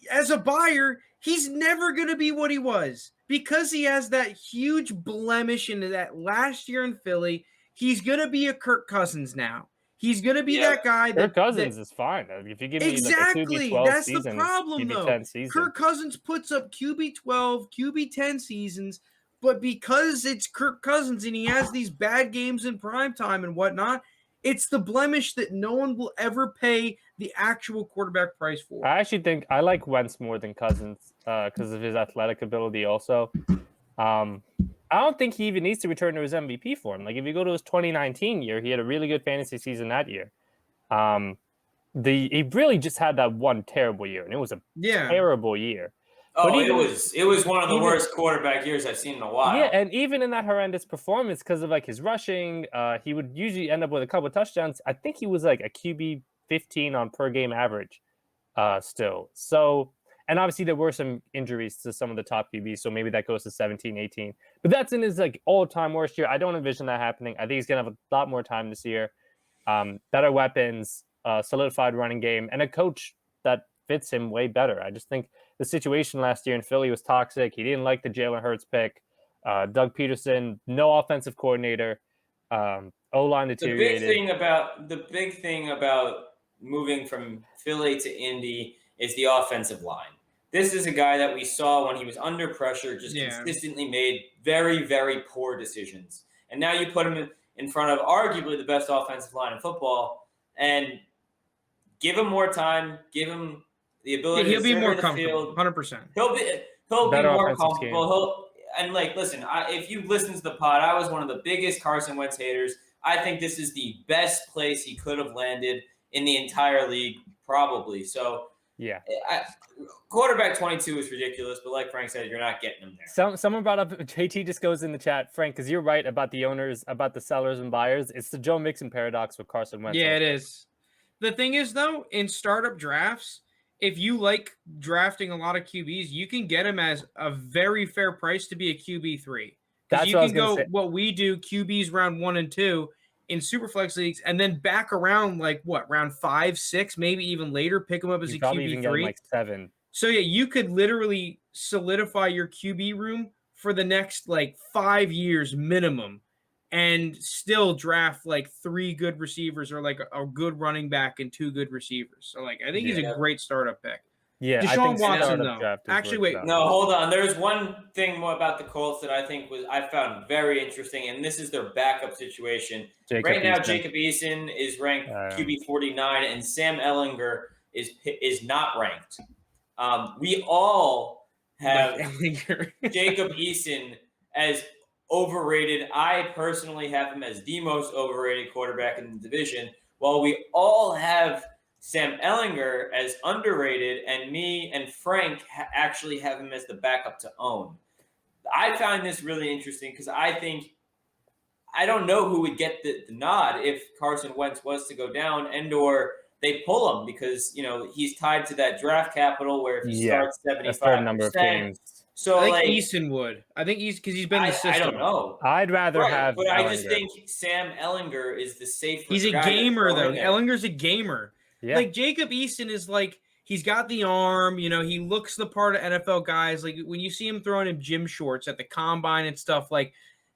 as a buyer, he's never going to be what he was because he has that huge blemish in that last year in Philly. He's going to be a Kirk Cousins now. He's going to be that guy. Kirk Cousins is fine. If you give me exactly, like a QB12 that's season, the problem, though. QB10 season. Kirk Cousins puts up QB12, QB10 seasons, but because it's Kirk Cousins and he has these bad games in primetime and whatnot, it's the blemish that no one will ever pay the actual quarterback price for. I actually think I like Wentz more than Cousins because of his athletic ability also. I don't think he even needs to return to his MVP form. Like, if you go to his 2019 year, he had a really good fantasy season that year. He really just had that one terrible year, and it was a terrible year. Oh, but it was one of the worst quarterback years I've seen in a while. Yeah, and even in that horrendous performance, because of like his rushing, he would usually end up with a couple of touchdowns. I think he was like a QB 15 on per game average still. So, and obviously there were some injuries to some of the top QBs, so maybe that goes to 17, 18. But that's in his like all-time worst year. I don't envision that happening. I think he's going to have a lot more time this year. Better weapons, solidified running game, and a coach that fits him way better. I just think the situation last year in Philly was toxic. He didn't like the Jalen Hurts pick. Doug Peterson, no offensive coordinator. O-line deteriorated. The big thing about moving from Philly to Indy is the offensive line. This is a guy that we saw when he was under pressure, just consistently made very, very poor decisions. And now you put him in front of arguably the best offensive line in football and give him more time, give him the ability he'll to be more the comfortable, field. 100%. He'll be more comfortable. Listen, if you listen to the pod, I was one of the biggest Carson Wentz haters. I think this is the best place he could have landed in the entire league, probably. So, quarterback 22 is ridiculous, but like Frank said, you're not getting him there. Someone brought up, JT just goes in the chat, Frank, because you're right about the owners, about the sellers and buyers. It's the Joe Mixon paradox with Carson Wentz. Yeah, it is. The thing is, though, in startup drafts, if you like drafting a lot of QBs, you can get him as a very fair price to be a QB3. That's you can go what we do, QBs round 1 and 2 in Superflex leagues, and then back around round 5, 6, maybe even later, pick him up as a QB3. Even get him like 7. So yeah, you could literally solidify your QB room for the next 5 years minimum, and still draft 3 good receivers or a good running back and 2 good receivers. So I think he's a great startup pick. Yeah, Deshaun Watson though. Actually, wait. No, hold on. There's one thing more about the Colts that I found very interesting, and this is their backup situation. Jacob Eason is ranked QB 49, and Sam Ehlinger is not ranked. We all have Jacob Eason as overrated. I personally have him as the most overrated quarterback in the division, while we all have Sam Ehlinger as underrated, and me and Frank actually have him as the backup to own. I find this really interesting because I don't know who would get the nod if Carson Wentz was to go down or they pull him because, he's tied to that draft capital where if he starts 75%. Number of games. So I think Eason would. I think because he's been in the system. I don't know. I'd rather have. But I just think Sam Ehlinger is the safer. He's a gamer though. Ehlinger's a gamer. Yeah. Jacob Eason is he's got the arm. You know, he looks the part of NFL guys. Like when you see him throwing in gym shorts at the combine and stuff, like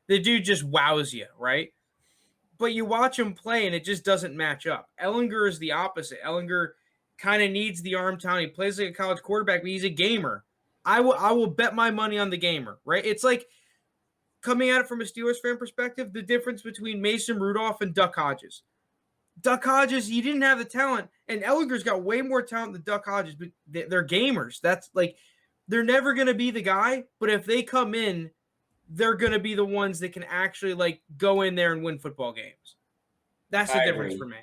the dude just wows you, right? But you watch him play and it just doesn't match up. Ellinger is the opposite. Ellinger kind of needs the arm talent. He plays like a college quarterback, but he's a gamer. I will bet my money on the gamer, right? It's like coming at it from a Steelers fan perspective, the difference between Mason Rudolph and Duck Hodges. Duck Hodges, he didn't have the talent, and Ellinger's got way more talent than Duck Hodges, but they're gamers. That's like, they're never going to be the guy, but if they come in, they're going to be the ones that can actually like go in there and win football games. That's the difference for me.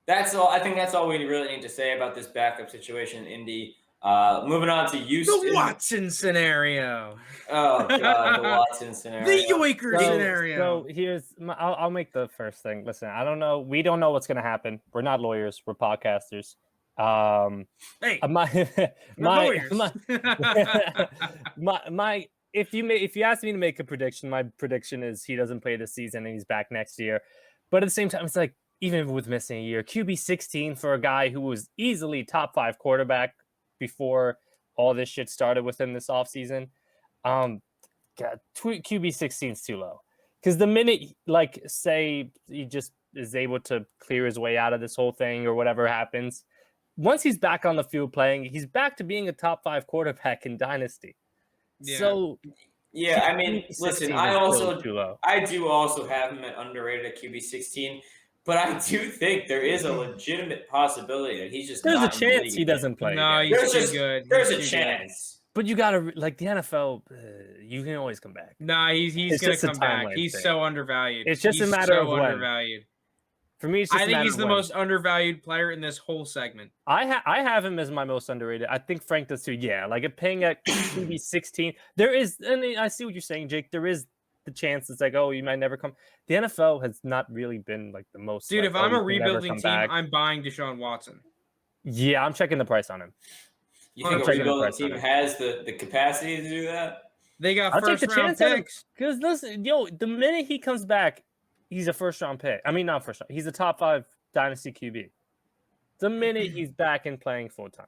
That's all. I think that's all we really need to say about this backup situation in Indy. Moving on to Houston. The Watson scenario. Oh, God, the Watson scenario. The Yoiker scenario. So here's I'll make the first thing. Listen, I don't know. We don't know what's going to happen. We're not lawyers. We're podcasters. Hey, if you ask me to make a prediction, my prediction is he doesn't play this season and he's back next year. But at the same time, it's like, even with missing a year, QB 16 for a guy who was easily top 5 quarterback before all this shit started with him this offseason. God, QB 16 is too low. Because the minute, like, say he just is able to clear his way out of this whole thing or whatever happens, once he's back on the field playing, he's back to being a top 5 quarterback in Dynasty. Yeah. So, yeah, I mean, listen, I do also have him at underrated at QB 16. But I do think there is a legitimate possibility that he's just there's a chance he doesn't play. No, he's too good. There's a chance. But you gotta like the NFL. You can always come back. Nah, he's gonna come back. He's so undervalued. It's just a matter of when. Undervalued. For me, it's just I think he's the most undervalued player in this whole segment. I have him as my most underrated. I think Frank does too. Yeah, like a paying at QB 16. There is, and I see what you're saying, Jake. There is the chance it's like, oh, you might never come. The NFL has not really been like the most. Dude, like, if I'm a rebuilding team, I'm buying Deshaun Watson. Yeah, I'm checking the price on him. You think a rebuilding team has the capacity to do that? They got first-round picks. Because listen, the minute he comes back, he's a first-round pick. I mean, not first-round. He's a top 5 Dynasty QB. The minute he's back and playing full-time.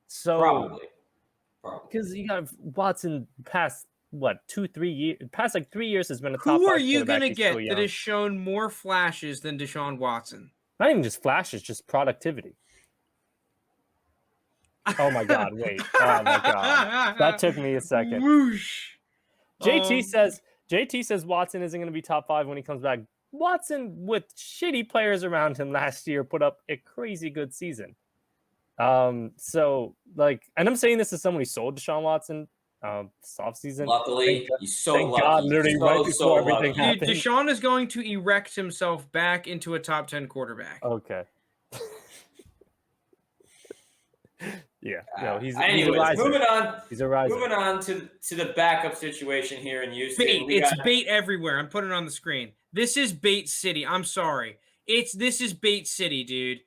So Probably. Because you got Watson past, 2-3 years? Past like 3 years has been a top 5 Who are you going to get that has shown more flashes than Deshaun Watson? Not even just flashes, just productivity. Oh my God! Wait! Oh my God! That took me a second. Whoosh. JT says Watson isn't going to be top 5 when he comes back. Watson, with shitty players around him last year, put up a crazy good season. So like, and I'm saying this as someone who sold Deshaun Watson this offseason. Luckily, he's so lucky. God, literally right before everything happened. Deshaun is going to erect himself back into a top 10 quarterback. Okay. Yeah, no, he's anyways, a riser. moving on. He's a riser. Moving on to the backup situation here in Houston. It's bait everywhere. I'm putting it on the screen. This is bait city. I'm sorry. This is bait city, dude.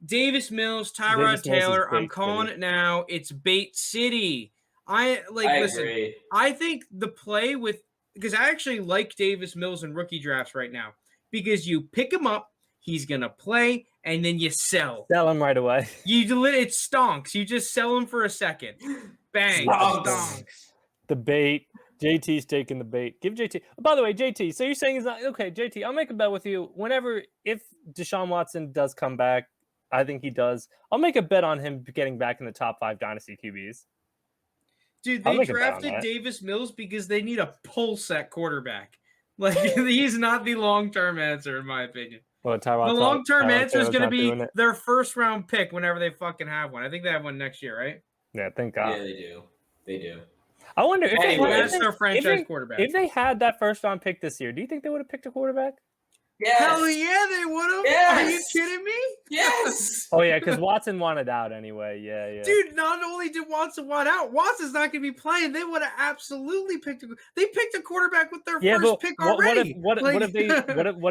Davis Mills, Tyrod Taylor. I'm calling it now. It's bait city. Listen. Agree. I think the play because I actually like Davis Mills in rookie drafts right now because you pick him up, he's gonna play. And then you sell him right away. It stonks. You just sell him for a second. Bang. Stonks. The bait. JT's taking the bait. Give JT. By the way, JT, so you're saying he's not okay, JT, I'll make a bet with you. If Deshaun Watson does come back, I think he does. I'll make a bet on him getting back in the top 5 Dynasty QBs. Dude, they drafted Davis Mills because they need a pulse at quarterback. Like, he's not the long-term answer, in my opinion. Well, the long-term answer is going to be their first-round pick whenever they fucking have one. I think they have one next year, right? Yeah, thank God. Yeah, they do. They do. I wonder if their franchise quarterback. If they had that first-round pick this year, do you think they would have picked a quarterback? Yes. Hell yeah, they would have. Yes. Are you kidding me? Yes. Oh, yeah, because Watson wanted out anyway. Yeah. Dude, not only did Watson want out, Watson's not going to be playing. They would have absolutely picked they picked a quarterback with their first pick already. What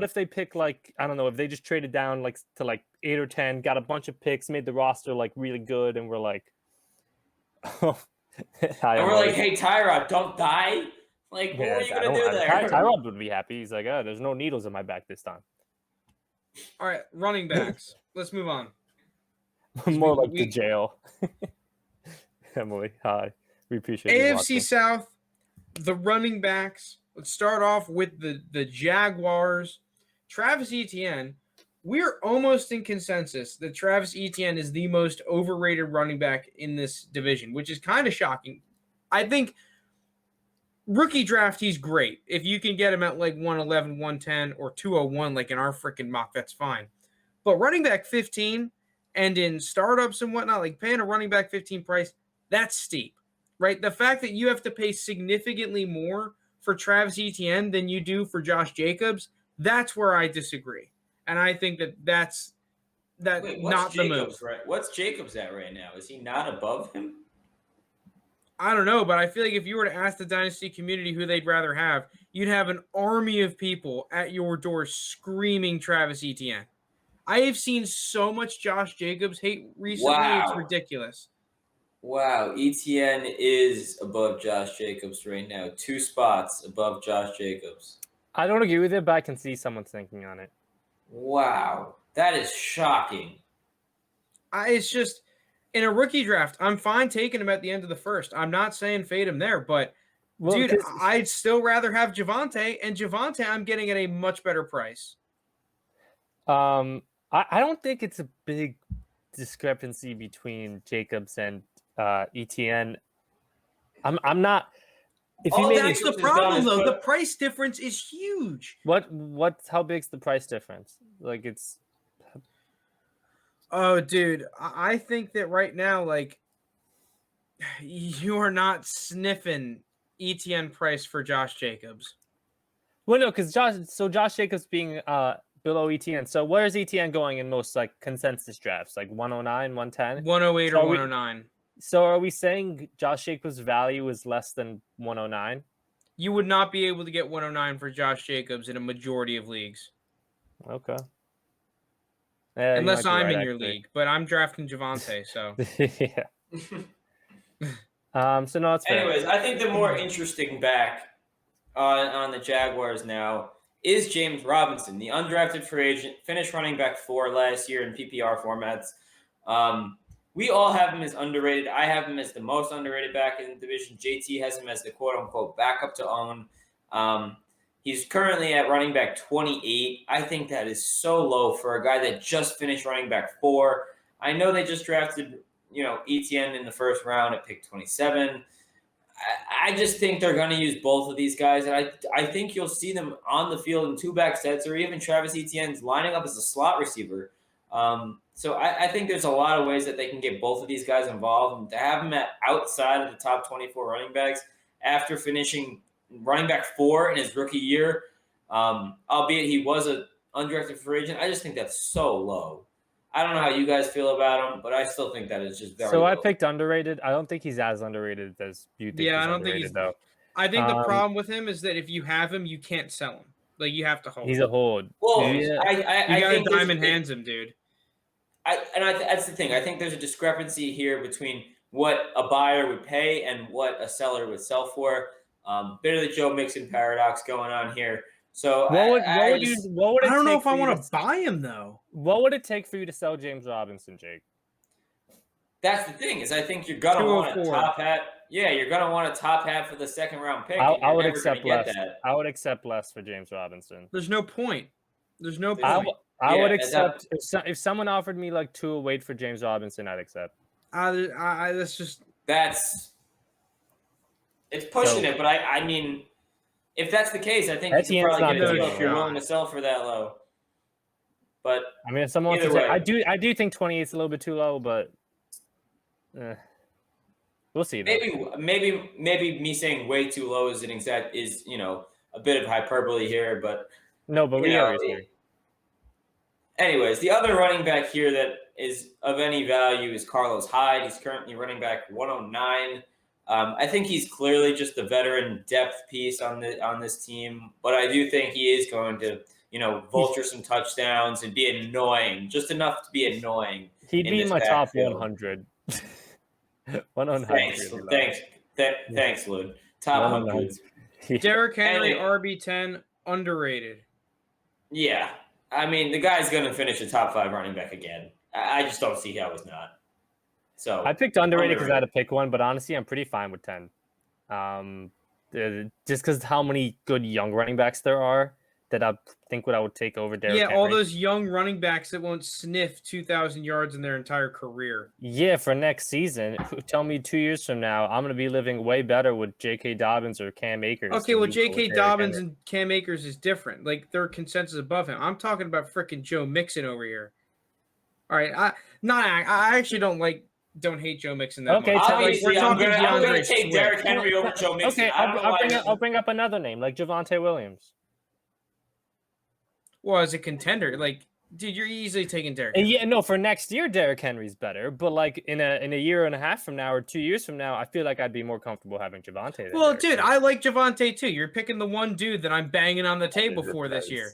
if they pick, like, I don't know, if they just traded down like to like 8 or 10, got a bunch of picks, made the roster like really good, and we're like, hey, Tyrod, don't die. Like, what are you going to do there? Tyrod would be happy. He's like, there's no needles in my back this time. All right, running backs. Let's move on. More like the jail. Emily, hi. We appreciate you AFC watching. South, the running backs. Let's start off with the Jaguars. Travis Etienne. We're almost in consensus that Travis Etienne is the most overrated running back in this division, which is kind of shocking. I think rookie draft, he's great. If you can get him at like 111, 110, or 201, like in our freaking mock, that's fine. But running back 15 and in startups and whatnot, like paying a running back 15 price, that's steep, right? The fact that you have to pay significantly more for Travis Etienne than you do for Josh Jacobs, that's where I disagree. And I think that's not the move. Right? What's Jacobs at right now? Is he not above him? I don't know, but I feel like if you were to ask the Dynasty community who they'd rather have, you'd have an army of people at your door screaming Travis Etienne. I have seen so much Josh Jacobs hate recently. Wow. It's ridiculous. Wow. Etienne is above Josh Jacobs right now. 2 spots above Josh Jacobs. I don't agree with it, but I can see someone thinking on it. Wow. That is shocking. It's just in a rookie draft, I'm fine taking him at the end of the first. I'm not saying fade him there, but dude, I'd still rather have Javonte, and Javonte I'm getting at a much better price. I don't think it's a big discrepancy between Jacobs and Etienne. I'm not. If you that's the problem, though. The price difference is huge. How big's the price difference? Like it's. Oh, dude, I think that right now, like, you are not sniffing Etienne price for Josh Jacobs. Well, no, because Josh Jacobs being below Etienne. So where is Etienne going in most like consensus drafts? Like 109, 110? 108 or 109. So are we saying Josh Jacobs' value is less than 109? You would not be able to get 109 for Josh Jacobs in a majority of leagues. Okay. Unless I'm in your league, but I'm drafting Javonte, so. Yeah. So no, it's fair. Anyways, I think the more interesting back on the Jaguars now is James Robinson, the undrafted free agent, finished running back 4 last year in PPR formats. We all have him as underrated. I have him as the most underrated back in the division. JT has him as the quote-unquote backup to own. He's currently at running back 28. I think that is so low for a guy that just finished running back 4. I know they just drafted, Etienne in the first round at pick 27. I just think they're going to use both of these guys. And I think you'll see them on the field in 2-back sets, or even Travis Etienne's lining up as a slot receiver. So I think there's a lot of ways that they can get both of these guys involved. And to have them outside of the top 24 running backs after finishing running back 4 in his rookie year, albeit he was an undrafted free agent, I just think that's so low. I don't know how you guys feel about him, but I still think that is just very low. I picked underrated. I don't think he's as underrated as you think. Yeah, I don't think he's though. I think the problem with him is that if you have him, you can't sell him. Like, you have to hold. He's a hold. Well, you got to diamond hands him, dude. That's the thing. I think there's a discrepancy here between what a buyer would pay and what a seller would sell for. Bit of the Joe Mixon paradox going on here. So I don't know if I want to buy him though. What would it take for you to sell James Robinson, Jake? That's the thing, is I think you're gonna want a top hat. Yeah, you're gonna want a top hat for the second round pick. I would accept less. I would accept less for James Robinson. There's no point. I would accept if someone offered me like 208 for James Robinson, I'd accept. It's pushing it, but I mean, if that's the case, I think you can probably get a deal if you're willing to sell for that low. But I mean, if someone wants to say, I do think 28 is a little bit too low, but we'll see. Maybe me saying way too low is a bit of hyperbole here, but no, but we understand. Anyways, the other running back here that is of any value is Carlos Hyde. He's currently running back 109. I think he's clearly just the veteran depth piece on this team, but I do think he is going to, vulture some touchdowns and be annoying, just enough to be annoying. He'd be in my top 100. 100. Thanks, Lud. Top 100. Derrick Henry, RB10, underrated. Yeah. I mean, the guy's going to finish a top 5 running back again. I just don't see how he's not. So I picked underrated because I had to pick one, but honestly, I'm pretty fine with 10. Just because how many good young running backs there are that I think what I would take over Derrick Henry. all those young running backs that won't sniff 2,000 yards in their entire career. Yeah, for next season. Tell me 2 years from now, I'm going to be living way better with J.K. Dobbins or Cam Akers. Okay, well, J.K. Dobbins and Cam Akers is different. Like, their consensus above him. I'm talking about freaking Joe Mixon over here. All right, I actually don't hate Joe Mixon that much. Obviously, I'm going to take Derrick Henry over Joe Mixon. Okay, I'll bring up another name, like Javonte Williams. Well, as a contender, like, dude, you're easily taking Derrick Henry. Yeah, no, for next year, Derrick Henry's better. But, like, in a year and a half from now or 2 years from now, I feel like I'd be more comfortable having Javonte. Well, dude, I like Javonte, too. You're picking the one dude that I'm banging on the table for this year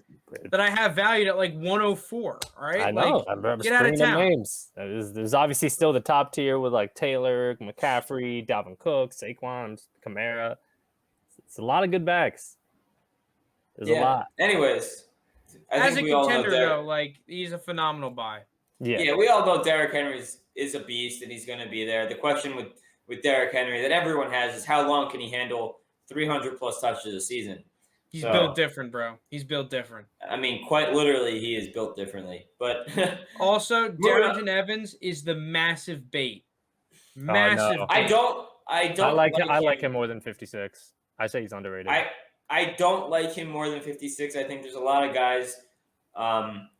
that I have valued at, like, 104, all right? I know. Like, get out of town. Names. There's obviously still the top tier with, like, Taylor, McCaffrey, Dalvin Cook, Saquon, Kamara. It's a lot of good backs. There's a lot. Anyways. As a contender, though, like, he's a phenomenal buy. Yeah, we all know Derrick Henry is a beast, and he's going to be there. The question with Derrick Henry that everyone has is how long can he handle 300-plus touches a season? He's built different, bro. He's built different. I mean, quite literally, he is built differently. But also, Darrington Evans is the massive bait. Massive bait. I like him more than 56. I say he's underrated. I don't like him more than 56. I think there's a lot of guys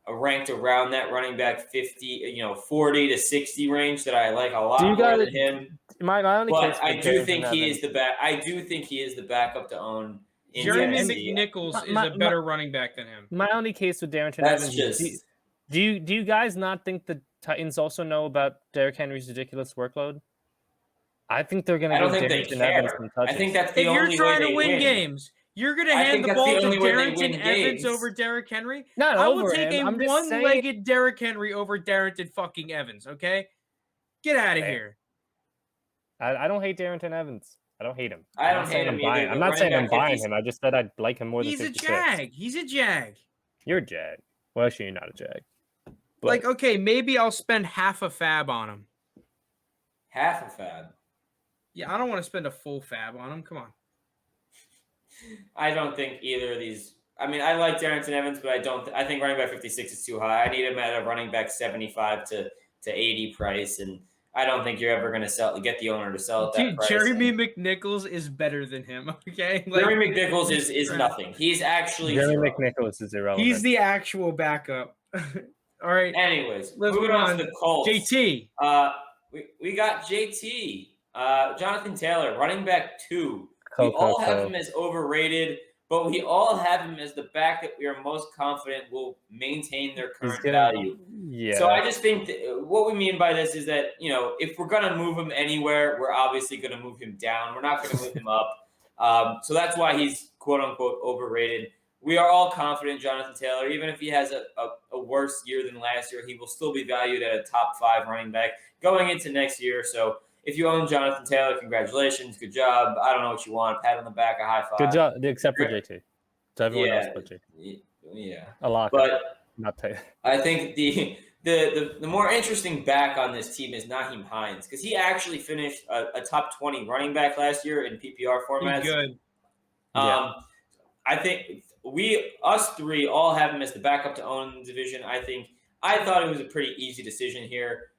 ranked around that running back 40 to 60 range that I like a lot more than him. I do think he is the back. I do think he is the backup to own. Jeremy McNichols is a better running back than him. My only case with Darrington Evans is do you guys not think the Titans also know about Derrick Henry's ridiculous workload? I think they're going to give Darrington Evans some touches. I think that's the only way they win. If you're trying to win games, you're going to hand the ball to Darrington Evans over Derrick Henry? I will take a one-legged Derrick Henry over Darrington fucking Evans, okay? Get out of here. I don't hate Darrington Evans. I don't hate him. I don't hate him either. I'm not saying I'm buying him. I just said I'd like him more than 56. He's a Jag. You're a Jag. Well, actually, you're not a Jag. But, like, okay, maybe I'll spend half a fab on him. Half a fab? Yeah, I don't want to spend a full fab on him. Come on. I don't think either of these. I mean, I like Darrington Evans, but I think running back 56 is too high. I need him at a running back 75 to 80 price, and I don't think you're ever going to get the owner to sell at that price. Jeremy McNichols is better than him, okay? Like, Jeremy McNichols is nothing. He's actually Jeremy McNichols is irrelevant. He's the actual backup. All right. Anyways, moving on to the Colts. JT. We got JT. Jonathan Taylor, running back 2. We all have him as overrated, but we all have him as the back that we are most confident will maintain their current value. Yeah. So I just think what we mean by this is that, if we're going to move him anywhere, we're obviously going to move him down. We're not going to move him up. So that's why he's quote-unquote overrated. We are all confident in Jonathan Taylor. Even if he has a worse year than last year, he will still be valued at a top 5 running back going into next year. So if you own Jonathan Taylor, congratulations. Good job. I don't know what you want. Pat on the back, a high five. Good job, except for JT. So everyone else but JT. Yeah. A lot. But not Taylor. I think the more interesting back on this team is Nyheim Hines, because he actually finished a top 20 running back last year in PPR formats. He's good. I think us three all have him as the backup to own in the division. I thought it was a pretty easy decision here.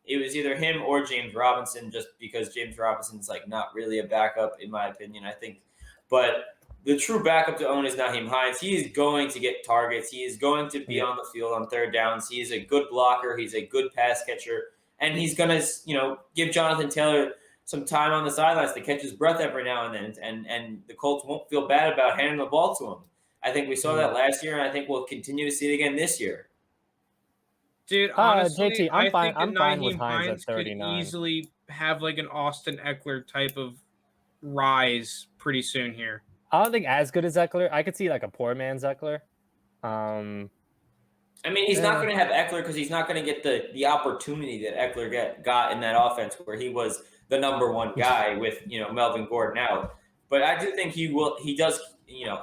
It was either him or James Robinson, just because James Robinson's like not really a backup in my opinion, I think. But the true backup to own is Nyheim Hines. He is going to get targets. He is going to be on the field on third downs. He is a good blocker. He's a good pass catcher. And he's going to, give Jonathan Taylor some time on the sidelines to catch his breath every now and then. And the Colts won't feel bad about handing the ball to him. I think we saw that last year, and I think we'll continue to see it again this year. Dude, honestly, JT, I'm fine Nyheim with Hines Hines at 39. could easily have like an Austin Eckler type of rise pretty soon here. I don't think as good as Eckler. I could see like a poor man's Eckler. I mean, he's not going to have Eckler because he's not going to get the opportunity that Eckler got in that offense where he was the number one guy with Melvin Gordon out. But I do think he does,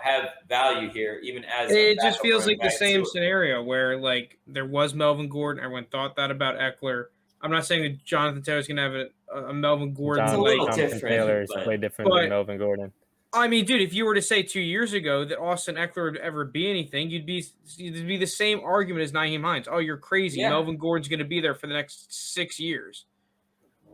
have value here, even as it just feels like the same scenario where like there was Melvin Gordon. Everyone thought that about Eckler. I'm not saying that Jonathan Taylor's going to have a Melvin Gordon. It's a little different. Taylor is way different than Melvin Gordon. I mean, dude, if you were to say 2 years ago that Austin Eckler would ever be anything, you'd be the same argument as Nyheim Hines. Oh, you're crazy. Yeah. Melvin Gordon's going to be there for the next 6 years.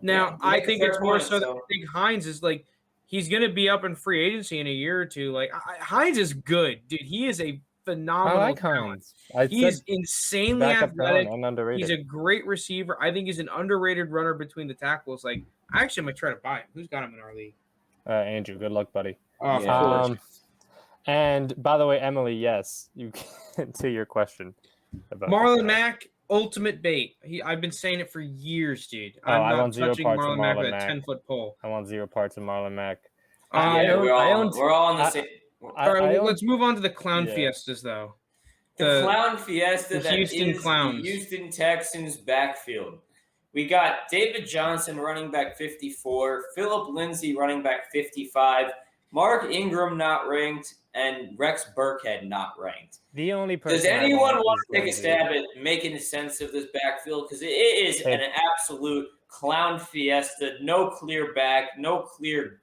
Now, I think it's more so that I think Hines is like, he's going to be up in free agency in a year or two. Like, Hines is good, dude. He is a phenomenal talent. He's insanely athletic. He's a great receiver. I think he's an underrated runner between the tackles. Like, I actually might try to buy him. Who's got him in our league? Andrew, good luck, buddy. And by the way, Emily, yes, you can to your question about Marlon Mack, ultimate bait. I've been saying it for years, dude. I'm not touching Marlon Mack with a 10-foot pole. I want 0 parts of Marlon Mack. We're all on the same. All right, let's move on to the clown fiestas, though. The clown fiesta that Houston is Clowns. The Houston Texans backfield. We got David Johnson, running back 54, Philip Lindsay, running back 55, Mark Ingram not ranked, and Rex Burkhead not ranked. The only person. Does anyone want to take a stab at making sense of this backfield? Because it is an absolute clown fiesta. No clear back, no clear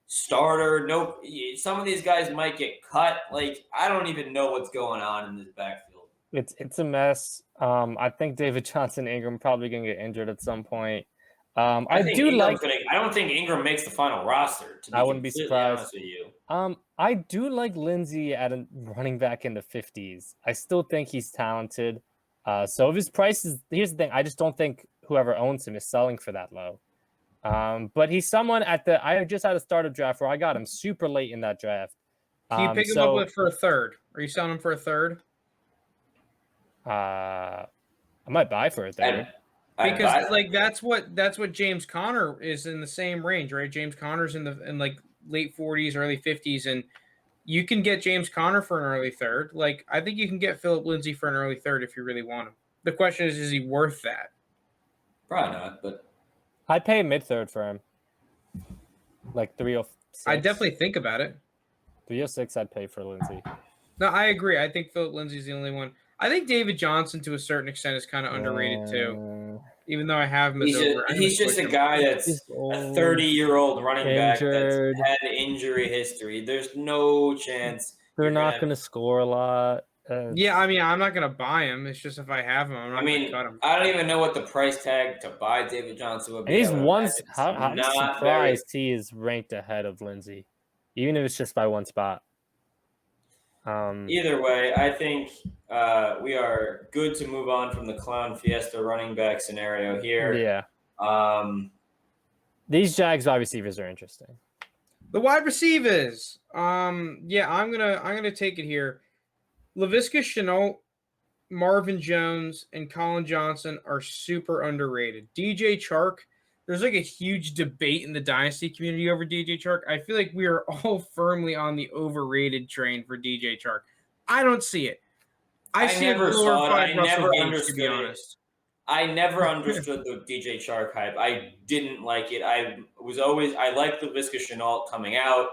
starter. No, some of these guys might get cut. Like, I don't even know what's going on in this backfield. It's a mess. I think David Johnson, Ingram probably gonna get injured at some point. I don't think Ingram makes the final roster. I wouldn't be surprised. Honest with you. I do like Lindsey at a running back in the 50s. I still think he's talented. So if his price is, here's the thing, I just don't think whoever owns him is selling for that low. But he's someone I just had a startup draft where I got him super late in that draft. Can you pick him up for a third? Are you selling him for a third? I might buy for a third. Because that's what James Conner is in the same range, right? James Conner's in like late 40s, early 50s, and you can get James Conner for an early third. Like, I think you can get Philip Lindsay for an early third if you really want him. The question is he worth that? Probably not, but I'd pay a mid-third for him. Like 306. I'd definitely think about it. 306 I'd pay for Lindsay. No, I agree. I think Philip Lindsay's the only one. I think David Johnson, to a certain extent, is kind of underrated too. Even though I have him as he's just a guy that's a 30-year-old running back that's had injury history. There's no chance they're not going to score a lot. Yeah, I mean, I'm not going to buy him. It's just if I have him, I'm not going to cut him. I don't even know what the price tag to buy David Johnson would be. He's I'm surprised he is ranked ahead of Lindsay, even if it's just by one spot. Either way, I think we are good to move on from the clown fiesta running back scenario here. Yeah. These Jags wide receivers are interesting. The wide receivers. Yeah, I'm gonna take it here. Laviska Shenault, Marvin Jones, and Colin Johnson are super underrated. DJ Chark. There's like a huge debate in the Dynasty community over DJ Chark. I feel like we are all firmly on the overrated train for DJ Chark. I don't see it. I never saw it. I never understood it. I never understood the DJ Chark hype. I didn't like it. I liked the Laviska Shenault coming out.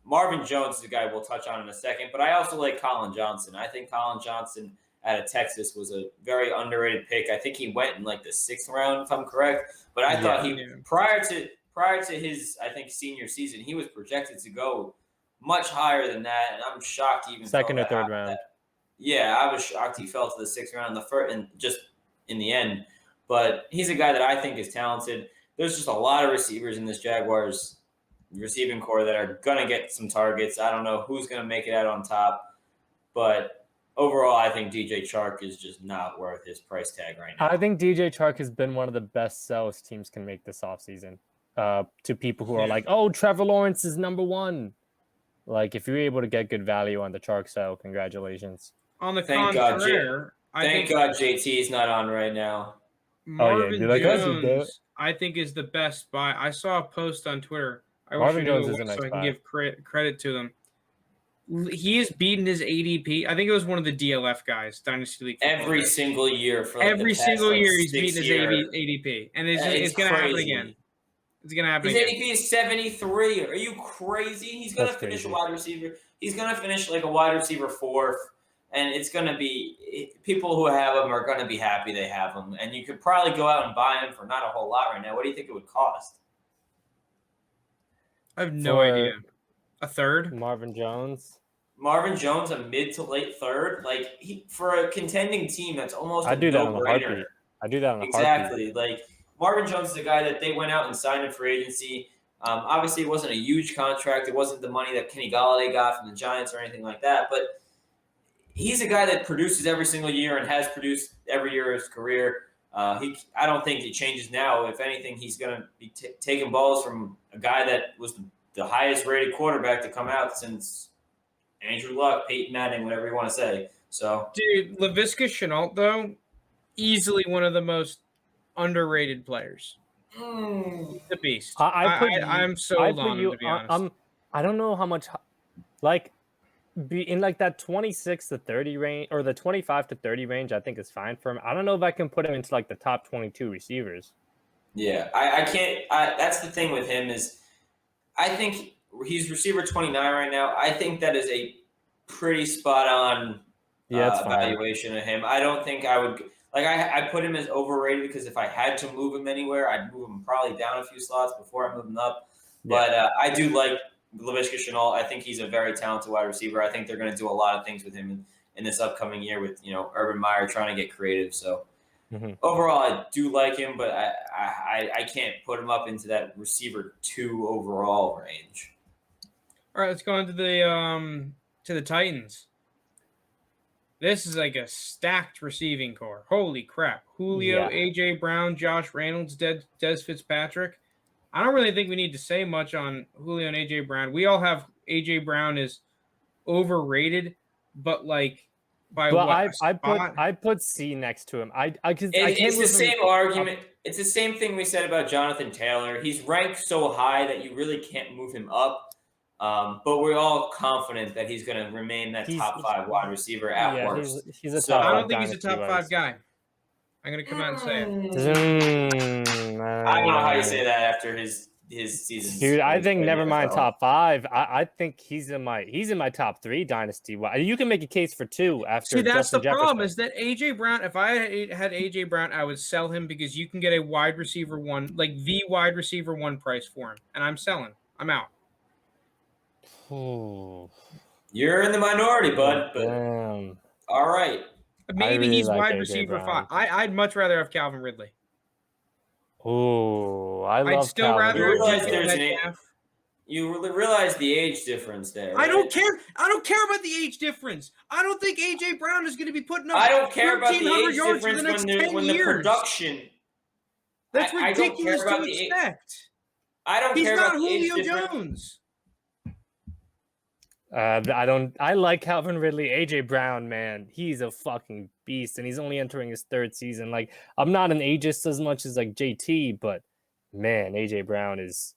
Marvin Jones is a guy we'll touch on in a second, but I also like Colin Johnson. I think Colin Johnson out of Texas was a very underrated pick. I think he went in like the 6th round, if I'm correct. But I thought prior to his, I think, senior season, he was projected to go much higher than that, and I'm shocked he even second or third round. Yeah, I was shocked he fell to the 6th round, and just in the end. But he's a guy that I think is talented. There's just a lot of receivers in this Jaguars receiving core that are gonna get some targets. I don't know who's gonna make it out on top, but overall, I think DJ Chark is just not worth his price tag right now. I think DJ Chark has been one of the best sells teams can make this offseason to people who are like, oh, Trevor Lawrence is number 1. Like, if you're able to get good value on the Chark sell, congratulations. On the thank God JT is not on right now. Marvin Jones, I think, is the best buy. I saw a post on Twitter. Marvin Jones is a nice buy. I can give credit to them. He has beaten his ADP. I think it was one of the DLF guys, Dynasty League. Every single year for every single year he's beaten his ADP, and it's going to happen again. It's going to happen. His ADP is 73. Are you crazy? He's going to finish a wide receiver. He's going to finish like a wide receiver 4th. And it's going to be – people who have him are going to be happy they have him. And you could probably go out and buy him for not a whole lot right now. What do you think it would cost? I have no idea. A third? Marvin Jones, a mid to late third? Like, for a contending team, that's almost I do that on a heartbeat. Exactly. Like, Marvin Jones is a guy that they went out and signed in free agency. Obviously, it wasn't a huge contract. It wasn't the money that Kenny Golladay got from the Giants or anything like that. But he's a guy that produces every single year and has produced every year of his career. I don't think it changes now. If anything, he's going to be taking balls from a guy that was the highest rated quarterback to come out since Andrew Luck, Peyton Manning, whatever you want to say. So, dude, Laviska Shenault, though, easily one of the most underrated players. The beast. I'm sold on him, to be honest. I don't know how much, like, be in like that 26 to 30 range or the 25 to 30 range. I think is fine for him. I don't know if I can put him into like the top 22 receivers. Yeah, I can't. That's the thing with him is, I think he's receiver 29 right now. I think that is a pretty spot on evaluation of him. I don't think I would. Like, I put him as overrated because if I had to move him anywhere, I'd move him probably down a few slots before I move him up. Yeah. But I do like Laviska Shenault. I think he's a very talented wide receiver. I think they're going to do a lot of things with him in this upcoming year with, Urban Meyer trying to get creative. So overall, I do like him, but I can't put him up into that receiver 2 overall range. All right, let's go into the Titans. This is like a stacked receiving core. Holy crap. Julio, A.J. Brown, Josh Reynolds, Des Fitzpatrick. I don't really think we need to say much on Julio and A.J. Brown. We all have A.J. Brown is overrated, but like by what? I put C next to him. It's the same argument. It's the same thing we said about Jonathan Taylor. He's ranked so high that you really can't move him up. But we're all confident that he's going to remain that top 5 wide receiver at worst. He's a top I don't think he's a top 5 guy. I'm going to come out and say it. I don't know how you say that after his season. Dude, I think never mind top 5. I think he's in my top 3 dynasty. You can make a case for 2 after. See, that's Justin the problem Jefferson. is that A.J. Brown, if I had A.J. Brown, I would sell him because you can get a wide receiver 1, like the wide receiver 1 price for him. And I'm selling. I'm out. You're in the minority, bud. But all right. Maybe really he's wide AJ receiver Brown. 5. I'd much rather have Calvin Ridley. Oh, I'd still Calvin rather Ridley. You realize the age difference there. Right? I don't care. I don't care about the age difference. I don't think A.J. Brown is going to be putting up. I don't care about the age yards difference for the next when 10 the years. Production. That's ridiculous to expect. I don't care about the age difference. He's not Julio Jones. I like Calvin Ridley. AJ Brown, man, he's a fucking beast, and he's only entering his 3rd season. Like, I'm not an ageist as much as like JT, but man, AJ Brown is.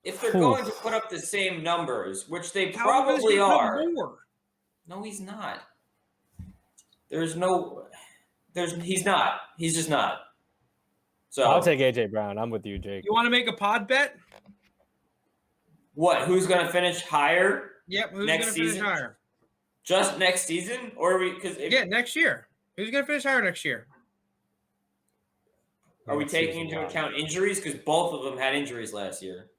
If they're going to put up the same numbers, which they probably are, no, he's not. He's not. He's just not. So I'll take AJ Brown. I'm with you, Jake. You want to make a pod bet? What? Who's going to finish higher? Yep. Who's next going to finish season? higher? Just next season, or next year. Who's going to finish higher next year? Are we taking into account injuries? Because both of them had injuries last year.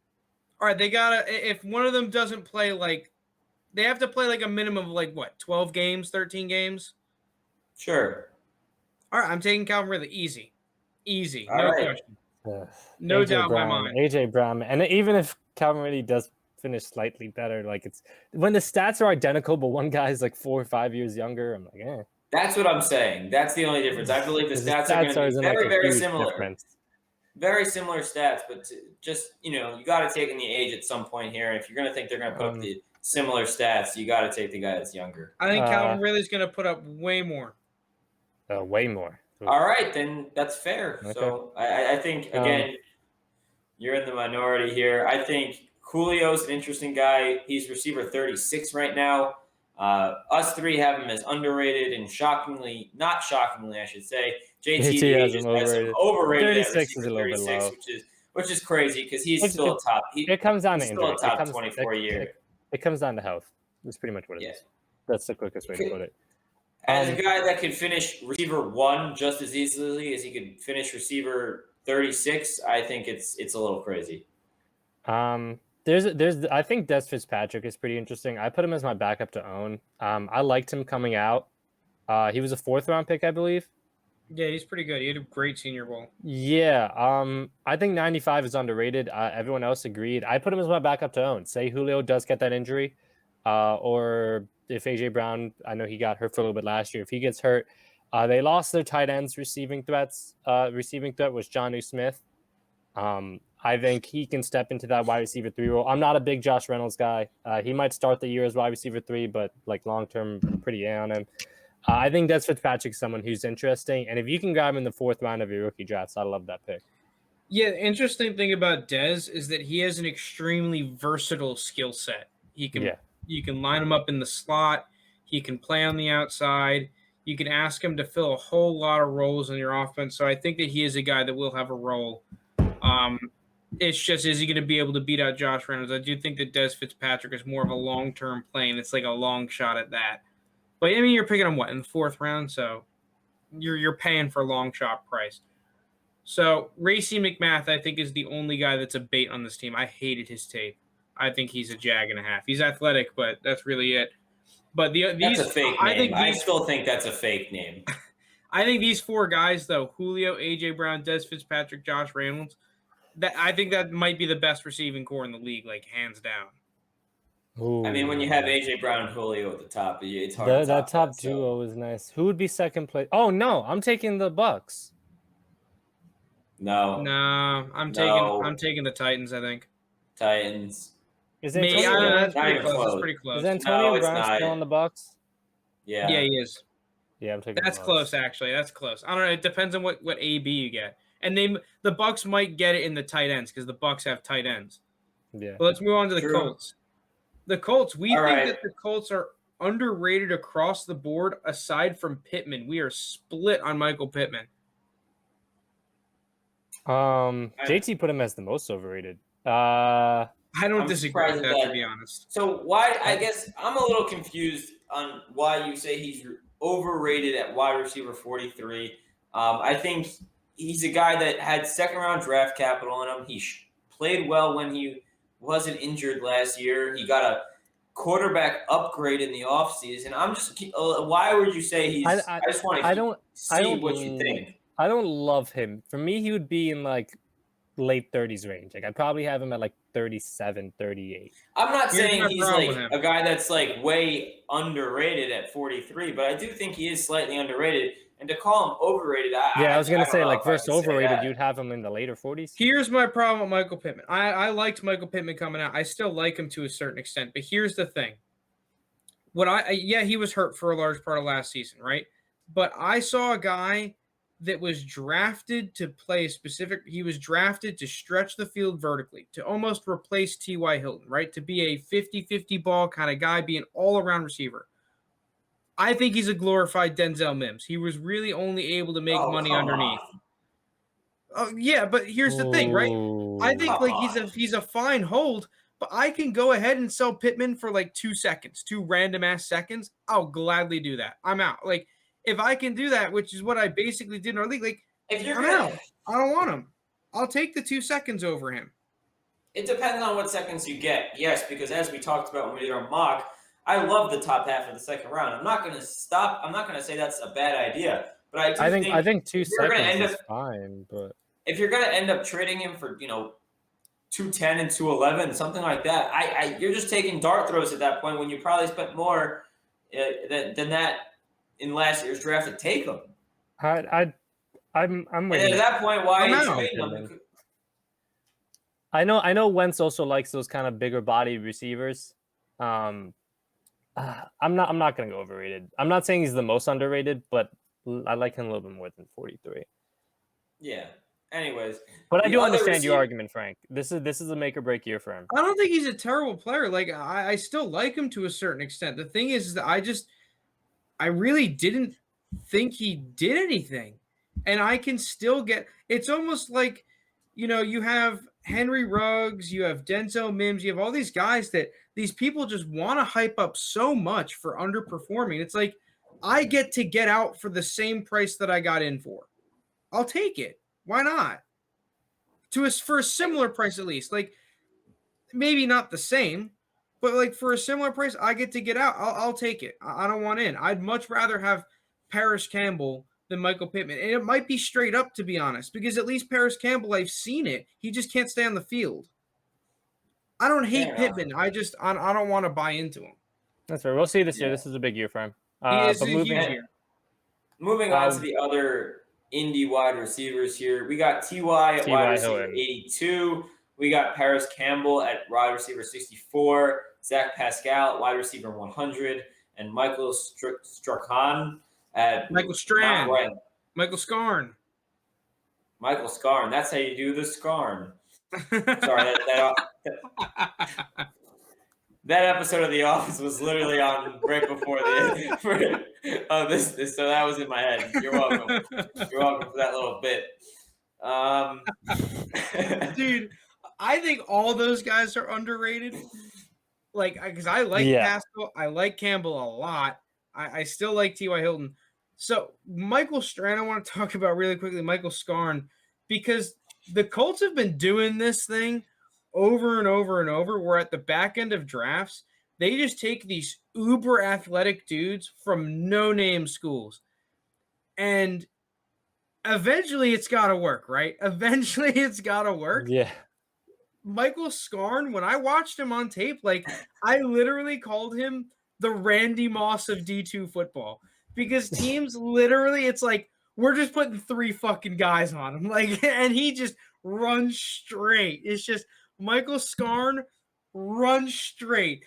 All right, they gotta. If one of them doesn't play, like, they have to play like a minimum of like what, 12 games, 13 games. Sure. All right, I'm taking Calvin Ridley. Easy, All no right. question. No doubt in my mind. AJ Brown, and even if Calvin Ridley does finish slightly better, like it's when the stats are identical, but one guy's like 4 or 5 years younger. I'm like, eh. That's what I'm saying. That's the only difference. I believe the stats are going to be very, very similar. Difference. Very similar stats, but you got to take in the age at some point here. If you're going to think they're going to put up the similar stats, you got to take the guy that's younger. I think Calvin Ridley's going to put up way more. Way more. All right, then that's fair. Okay. So I think, again, you're in the minority here. I think Julio's an interesting guy. He's receiver 36 right now. Us 3 have him as underrated and not shockingly, I should say. JT has him overrated. 36 is a little bit low. which is crazy because he's still a top. It comes down to still injury. a top 24 year. It comes down to health. That's pretty much what it is. That's the quickest way to put it. As a guy that could finish receiver 1 just as easily as he could finish receiver 36, I think it's a little crazy. I think Des Fitzpatrick is pretty interesting. I put him as my backup to own. I liked him coming out. He was a 4th round pick, I believe. Yeah, he's pretty good. He had a great Senior Bowl. Yeah. I think 95 is underrated. Everyone else agreed. I put him as my backup to own. Say Julio does get that injury, or if AJ Brown, I know he got hurt for a little bit last year. If he gets hurt, they lost their tight ends receiving threats. Receiving threat was Jonnu Smith. I think he can step into that wide receiver 3 role. I'm not a big Josh Reynolds guy. He might start the year as wide receiver 3, but like long term, pretty on him. I think Des Fitzpatrick is someone who's interesting, and if you can grab him in the 4th round of your rookie drafts, I love that pick. Yeah, the interesting thing about Dez is that he has an extremely versatile skill set. You can line him up in the slot. He can play on the outside. You can ask him to fill a whole lot of roles in your offense. So I think that he is a guy that will have a role. It's just, is he going to be able to beat out Josh Reynolds? I do think that Des Fitzpatrick is more of a long-term play, and it's like a long shot at that. But, I mean, you're picking him, in the 4th round? So you're paying for a long shot price. So Racy McMath, I think, is the only guy that's a bait on this team. I hated his tape. I think he's a jag and a half. He's athletic, but that's really it. But that's a fake name. I still think that's a fake name. I think these 4 guys, though, Julio, AJ Brown, Des Fitzpatrick, Josh Reynolds, I think that might be the best receiving core in the league, like hands down. Ooh. I mean, when you have AJ Brown and Julio at the top, it's hard. That top duo is nice. Who would be second place? Oh no, I'm taking the Bucks. No, I'm taking the Titans. I think Titans. Is Antonio? That's pretty close. Is Antonio Brown still on the Bucks? Yeah, he is. Yeah, I'm taking. That's close, actually. That's close. I don't know. It depends on what AB you get, and the Bucks might get it in the tight ends because the Bucks have tight ends. Yeah. But let's move on to the Colts. The Colts, we think that the Colts are underrated across the board aside from Pittman. We are split on Michael Pittman. JT put him as the most overrated. I don't disagree with that, to be honest. So why, I guess I'm a little confused on why you say he's overrated at wide receiver 43. I think he's a guy that had 2nd round draft capital in him. He played well when he wasn't injured last year. He got a quarterback upgrade in the offseason. I'm just, why would you say he's? I just want to see what you think. I don't love him. For me, he would be in like late 30s range. Like I'd probably have him at like 37, 38. I'm not saying he's like a guy that's like way underrated at 43, but I do think he is slightly underrated. And to call him overrated, I was going to say, like, versus overrated, you'd have him in the later 40s. Here's my problem with Michael Pittman. I liked Michael Pittman coming out. I still like him to a certain extent. But here's the thing. He was hurt for a large part of last season, right? But I saw a guy that was drafted to play he was drafted to stretch the field vertically, to almost replace T.Y. Hilton, right? To be a 50-50 ball kind of guy, be an all-around receiver. I think he's a glorified Denzel Mims. He was really only able to make money underneath. Oh yeah, but here's the thing, right? I think he's a fine hold, but I can go ahead and sell Pittman for like 2 seconds, 2 random ass seconds. I'll gladly do that. I'm out. Like if I can do that, which is what I basically did in our league, like if you're out, I don't want him. I'll take the 2 seconds over him. It depends on what seconds you get. Yes, because as we talked about when we did our mock, I love the top half of the 2nd round. I'm not going to stop. I'm not going to say that's a bad idea, but I think 2 seconds is fine. But if you're going to end up trading him for 210 and 211, something like that, you're just taking dart throws at that point when you probably spent more than that in last year's draft to take him. I'm waiting. And at that point, why are you trading him? I know Wentz also likes those kind of bigger body receivers. I'm not going to go overrated. I'm not saying he's the most underrated, but I like him a little bit more than 43. Yeah. Anyways, but I do understand your argument, Frank. This is a make or break year for him. I don't think he's a terrible player. Like I still like him to a certain extent. The thing is that I really didn't think he did anything, and I can still get. It's almost like you have Henry Ruggs, you have Denzel Mims, you have all these guys that these people just want to hype up so much for underperforming. It's like, I get to get out for the same price that I got in for. I'll take it. Why not? For a similar price at least. Like, maybe not the same, but like for a similar price, I get to get out. I'll take it. I don't want in. I'd much rather have Paris Campbell than Michael Pittman. And it might be straight up, to be honest, because at least Paris Campbell, I've seen it. He just can't stay on the field. I don't hate Pittman. I don't want to buy into him. That's fair. We'll see this year. This is a big year for him. Moving on to the other Indy wide receivers here. We got T.Y. at wide receiver 82. We got Paris Campbell at wide receiver 64. Zach Pascal at wide receiver 100. And Michael Strahan at Michael Strand. Michael Scarn. Michael Scarn. That's how you do the Scarn. Sorry, that episode of The Office was literally on right before this. So that was in my head. You're welcome. You're welcome for that little bit. Dude, I think all those guys are underrated. Like, because I like Pascal, I like Campbell a lot. I still like T.Y. Hilton. So Michael Strand, I want to talk about really quickly. Michael Scarn, because the Colts have been doing this thing over and over and over, where at the back end of drafts, they just take these uber athletic dudes from no-name schools. And eventually it's got to work, right? Eventually it's got to work. Yeah. Michael Scarn, when I watched him on tape, like, I literally called him the Randy Moss of D2 football, because teams literally, it's like, we're just putting 3 fucking guys on him. Like, and he just runs straight. It's just Michael Scarn, run straight.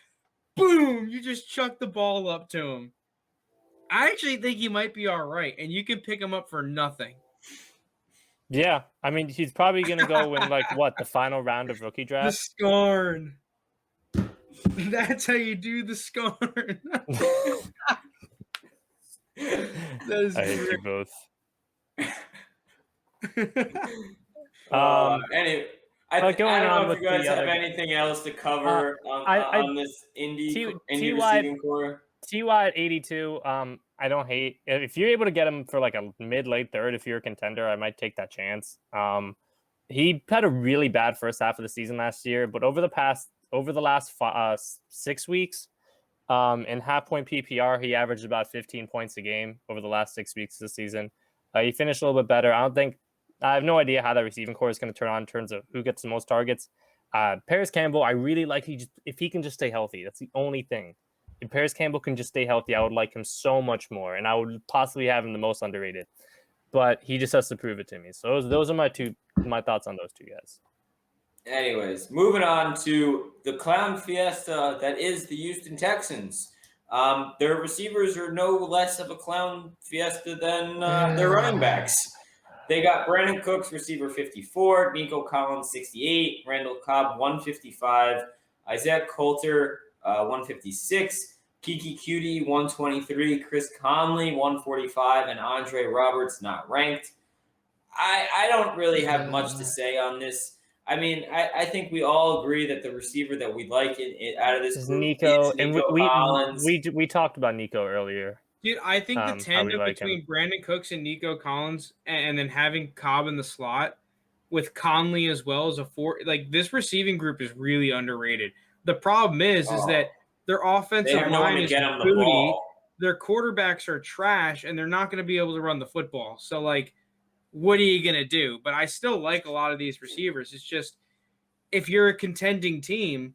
Boom! You just chuck the ball up to him. I actually think he might be all right, and you can pick him up for nothing. Yeah, I mean, he's probably going to go in, like, the final round of rookie draft? The Scarn. That's how you do the Scarn. I hate you both. Anyway, I don't know if you guys have anything else to cover on this Indy receiving core. T.Y. at 82, I don't hate. If you're able to get him for like a mid-late third, if you're a contender, I might take that chance. He had a really bad first half of the season last year, but over the last 6 weeks, in half-point PPR, he averaged about 15 points a game over the last 6 weeks of the season. He finished a little bit better. I have no idea how that receiving core is going to turn on in terms of who gets the most targets. Paris Campbell, I really like. If he can just stay healthy, that's the only thing. If Paris Campbell can just stay healthy, I would like him so much more, and I would possibly have him the most underrated. But he just has to prove it to me. So those are my thoughts on those 2 guys. Anyways, moving on to the clown fiesta that is the Houston Texans. Their receivers are no less of a clown fiesta than their running backs. They got Brandon Cooks, receiver 54, Nico Collins, 68, Randall Cobb, 155, Isaiah Coulter, 156, Kiki Cutie, 123, Chris Conley, 145, and Andre Roberts, not ranked. I don't really have much to say on this. I mean, I think we all agree that the receiver that we like out of this group Nico, is Nico Collins. We talked about Nico earlier. Dude, I think the tandem between Brandon Cooks and Nico Collins, and then having Cobb in the slot with Conley as well as a 4, like, this receiving group is really underrated. The problem is that their offensive line is booty. Their quarterbacks are trash, and they're not going to be able to run the football. So, like, what are you going to do? But I still like a lot of these receivers. It's just, if you're a contending team,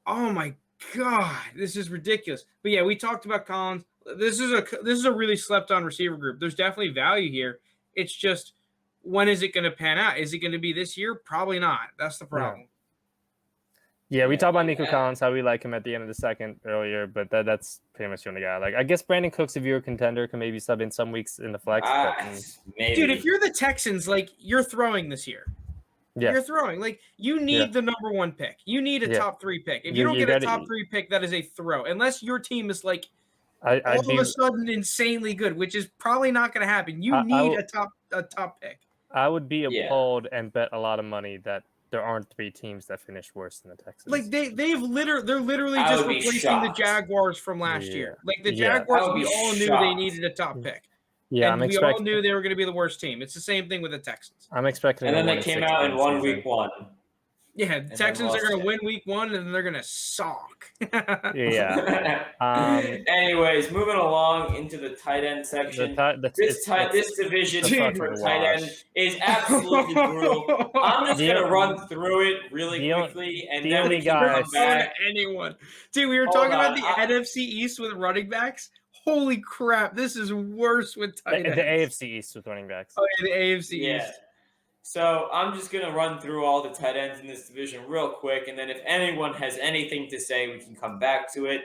oh my God, this is ridiculous. But yeah, we talked about Collins. This is a really slept on receiver group. There's definitely value here. It's just, when is it going to pan out? Is it going to be this year? Probably not. That's the problem. Yeah, we talked about Nico Collins, how we like him at the end of the second earlier, but that's pretty much the only guy. Like, I guess Brandon Cooks, if you're a contender, can maybe sub in some weeks in the flex. Maybe. Dude, if you're the Texans, like, you're throwing this year. Yeah. You're throwing. Like, you need the number 1 pick. You need a top 3 pick. If you don't get a top 3 pick, that is a throw. Unless your team is, like, all of a sudden insanely good, which is probably not going to happen. You need a top pick. I would be appalled and bet a lot of money that there aren't 3 teams that finish worse than the Texans. Like they're literally I just would be replacing the shocked. Jaguars from last Yeah. year. Like the Yeah. Jaguars, I would we be all knew they shocked. needed a top pick. Yeah, and we all knew they were going to be the worst team. It's the same thing with the Texans. I'm expecting. And then they came out and won week 1. Yeah, the Texans are going to win week 1, and then they're going to suck. Yeah. Anyways, moving along into the tight end section. This division for tight end is absolutely brutal. I'm just going to run through it really quickly, and then we can come back. Anyone. Dude, we were talking about the NFC East with running backs. Holy crap, this is worse with tight ends. The AFC East with running backs. Oh, yeah, the AFC East. So I'm just going to run through all the tight ends in this division real quick, and then if anyone has anything to say, we can come back to it.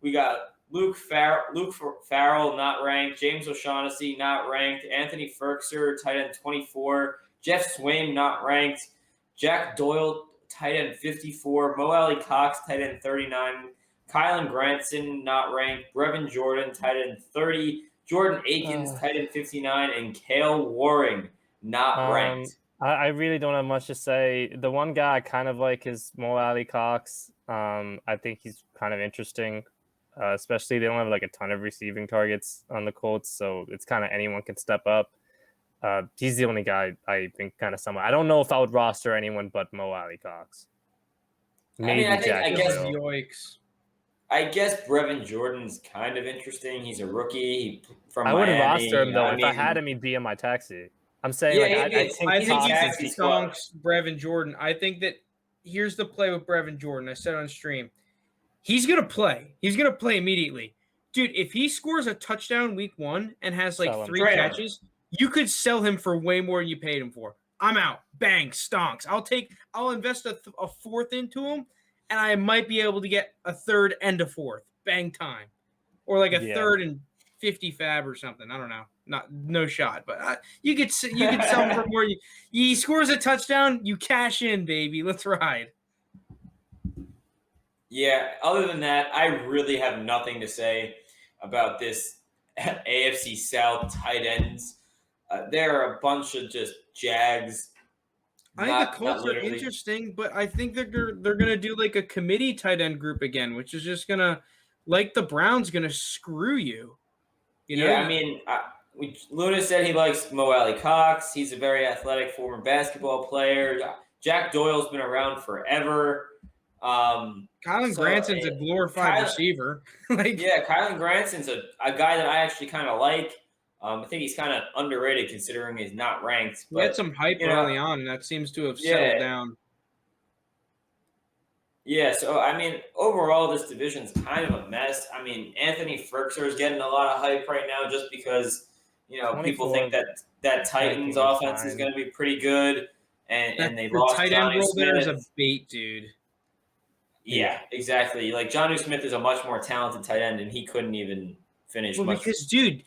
We got Luke Farrell, not ranked. James O'Shaughnessy, not ranked. Anthony Ferkser, tight end 24. Jeff Swaim, not ranked. Jack Doyle, tight end 54. Mo Alley Cox, tight end 39. Kylan Granson, not ranked. Brevin Jordan, tight end 30. Jordan Akins, tight end 59. And Cale Waring, not ranked. I really don't have much to say. The one guy I kind of like is Mo Alley Cox. I think he's kind of interesting, especially they don't have like a ton of receiving targets on the Colts, so it's kind of anyone can step up. He's the only guy I think kind of somewhat. I don't know if I would roster anyone but Mo Alley Cox. Maybe Yikes. I guess Brevin Jordan's kind of interesting. He's a rookie from I wouldn't Miami. roster him though. If I had him, he'd be in my taxi. I'm saying, I think he stonks Brevin Jordan. I think that here's the play with Brevin Jordan. I said on stream, he's gonna play. He's gonna play immediately, dude. If he scores a touchdown week 1 and has like 3 catches, you could sell him for way more than you paid him for. I'm out. Bang, stonks. I'll invest a 4th into him, and I might be able to get a 3rd and a 4th. Bang time, or like a 3rd and 50 fab or something. I don't know. No shot, but you could sell him for more. He scores a touchdown, you cash in, baby. Let's ride. Yeah. Other than that, I really have nothing to say about this AFC South tight ends. There are a bunch of just Jags. I think the Colts are interesting, but I think they're gonna do like a committee tight end group again, which is just gonna, like the Browns, gonna screw you. You know? Yeah, I mean. Lounis said he likes Mo Alley Cox. He's a very athletic former basketball player. Jack Doyle's been around forever. Kylan Granson's a glorified receiver. Kylan Granson's a guy that I actually kind of like. I think he's kind of underrated considering he's not ranked. He had some hype early on, and that seems to have settled down. Yeah, so, I mean, overall, this division's kind of a mess. I mean, Anthony Ferkser is getting a lot of hype right now just because – people think that Titans offense is going to be pretty good, and they lost tight end role there is a bait, dude. Yeah, exactly. Like Jonnu Smith is a much more talented tight end, and he couldn't even finish. Because, dude,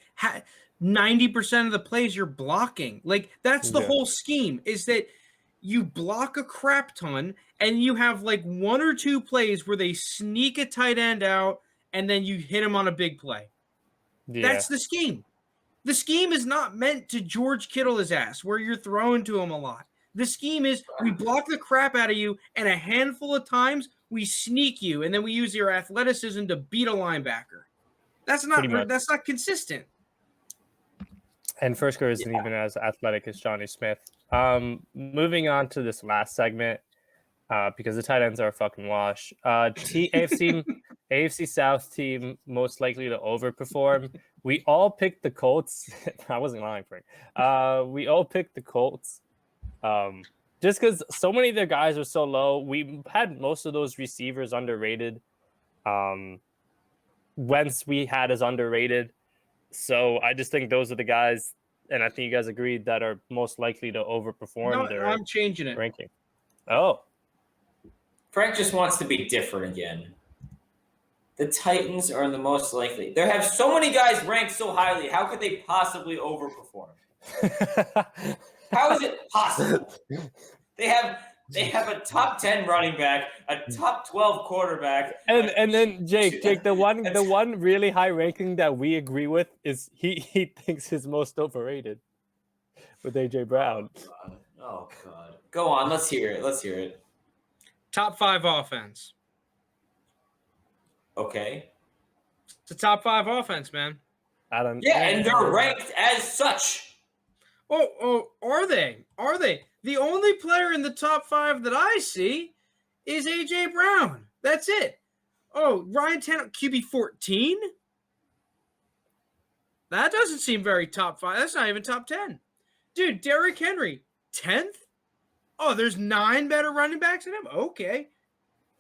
90% of the plays you're blocking. Like that's the whole scheme. Is that you block a crap ton, and you have like 1 or 2 plays where they sneak a tight end out, and then you hit him on a big play. Yeah. That's the scheme. The scheme is not meant to George Kittle his ass, where you're throwing to him a lot. The scheme is we block the crap out of you, and a handful of times we sneak you, and then we use your athleticism to beat a linebacker. That's not consistent. And Ferkser isn't even as athletic as Johnny Smith. Moving on to this last segment, because the tight ends are a fucking wash. AFC South team most likely to overperform. We all picked the Colts. I wasn't lying, Frank. We all picked the Colts. Just because so many of their guys are so low. We had most of those receivers underrated. Wentz we had as underrated. So I just think those are the guys, and I think you guys agreed, that are most likely to overperform their I'm changing it. ranking. Oh. Frank just wants to be different again. The Titans are the most likely. They have so many guys ranked so highly. How could they possibly overperform? How is it possible? They have a top 10 running back, a top 12 quarterback, and then Jake, the one really high ranking that we agree with is he thinks is most overrated. with AJ Brown. Oh God. Go on. Let's hear it. Top 5 offense. Okay. It's a top 5 offense, man. And they're ranked as such. Oh, are they? Are they? The only player in the top 5 that I see is AJ Brown. That's it. Oh, Ryan Tannehill, QB 14? That doesn't seem very top 5. That's not even top 10. Dude, Derrick Henry, 10th? Oh, there's 9 better running backs than him? Okay.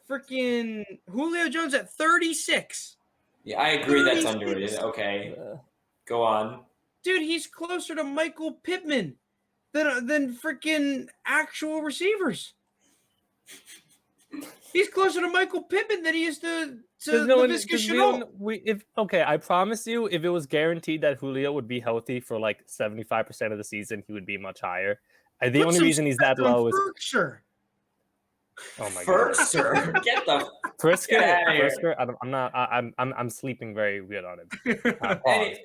Freaking Julio Jones at 36. Yeah, I agree 36. That's underrated. Okay. Go on. Dude, he's closer to Michael Pittman than freaking actual receivers. He's closer to Michael Pittman than he is to Laviska Shenault. I promise you, if it was guaranteed that Julio would be healthy for like 75% of the season, he would be much higher. The only reason he's that low is Frisker. Oh my Frisker. God. Get the Frisker. I'm sleeping very good on it.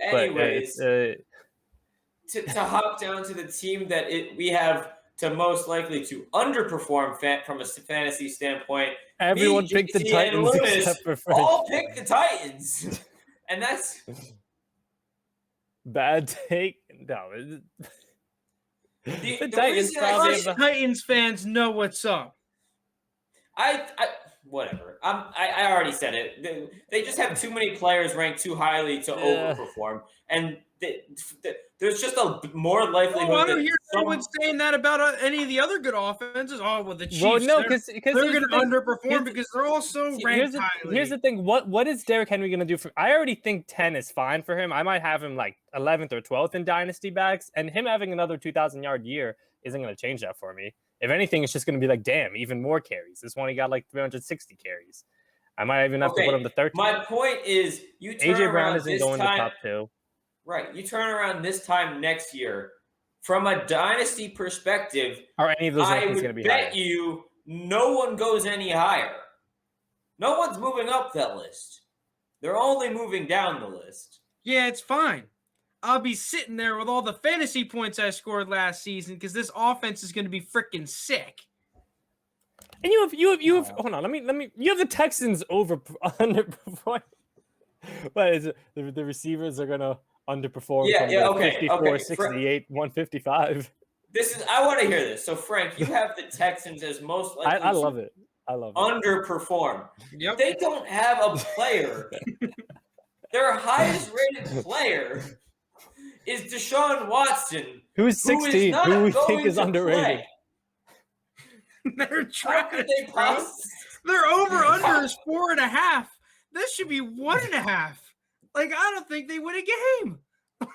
Anyways, to hop down to the team that we have to most likely to underperform from a fantasy standpoint. Everyone picked the Titans except for Frank. All picked the Titans, and that's bad take. No, the Titans fans know what's up. Whatever. I already said it. They just have too many players ranked too highly to overperform, and there's just a more likelihood. I don't hear anyone saying that about any of the other good offenses. Oh, well, the Chiefs. Well, no, because they're going to underperform because they're also ranked highly. Here's the thing. What is Derrick Henry going to do? I already think 10 is fine for him. I might have him like 11th or 12th in dynasty backs, and him having another 2,000-yard year isn't going to change that for me. If anything, it's just going to be like, damn, even more carries. This one he got like 360 carries. I might even have to put him to 13. My point is, you turn AJ Brown around isn't going to top 2. Right. You turn around this time next year, from a dynasty perspective, are any of those I rankings going to be higher? bet you no one goes any higher. No one's moving up that list. They're only moving down the list. Yeah, it's fine. I'll be sitting there with all the fantasy points I scored last season because this offense is going to be freaking sick. And you have hold on, let me you have the Texans underperforming. What is it? The receivers are gonna underperform from 54, 68, 155. I want to hear this. So Frank, you have the Texans as most likely I love it. Underperform. Yep. They don't have a player. Their highest rated player is Deshaun Watson, who's 16, who we think is underrated. They're trying. Their over/under is 4.5. This should be 1.5. Like, I don't think they win a game.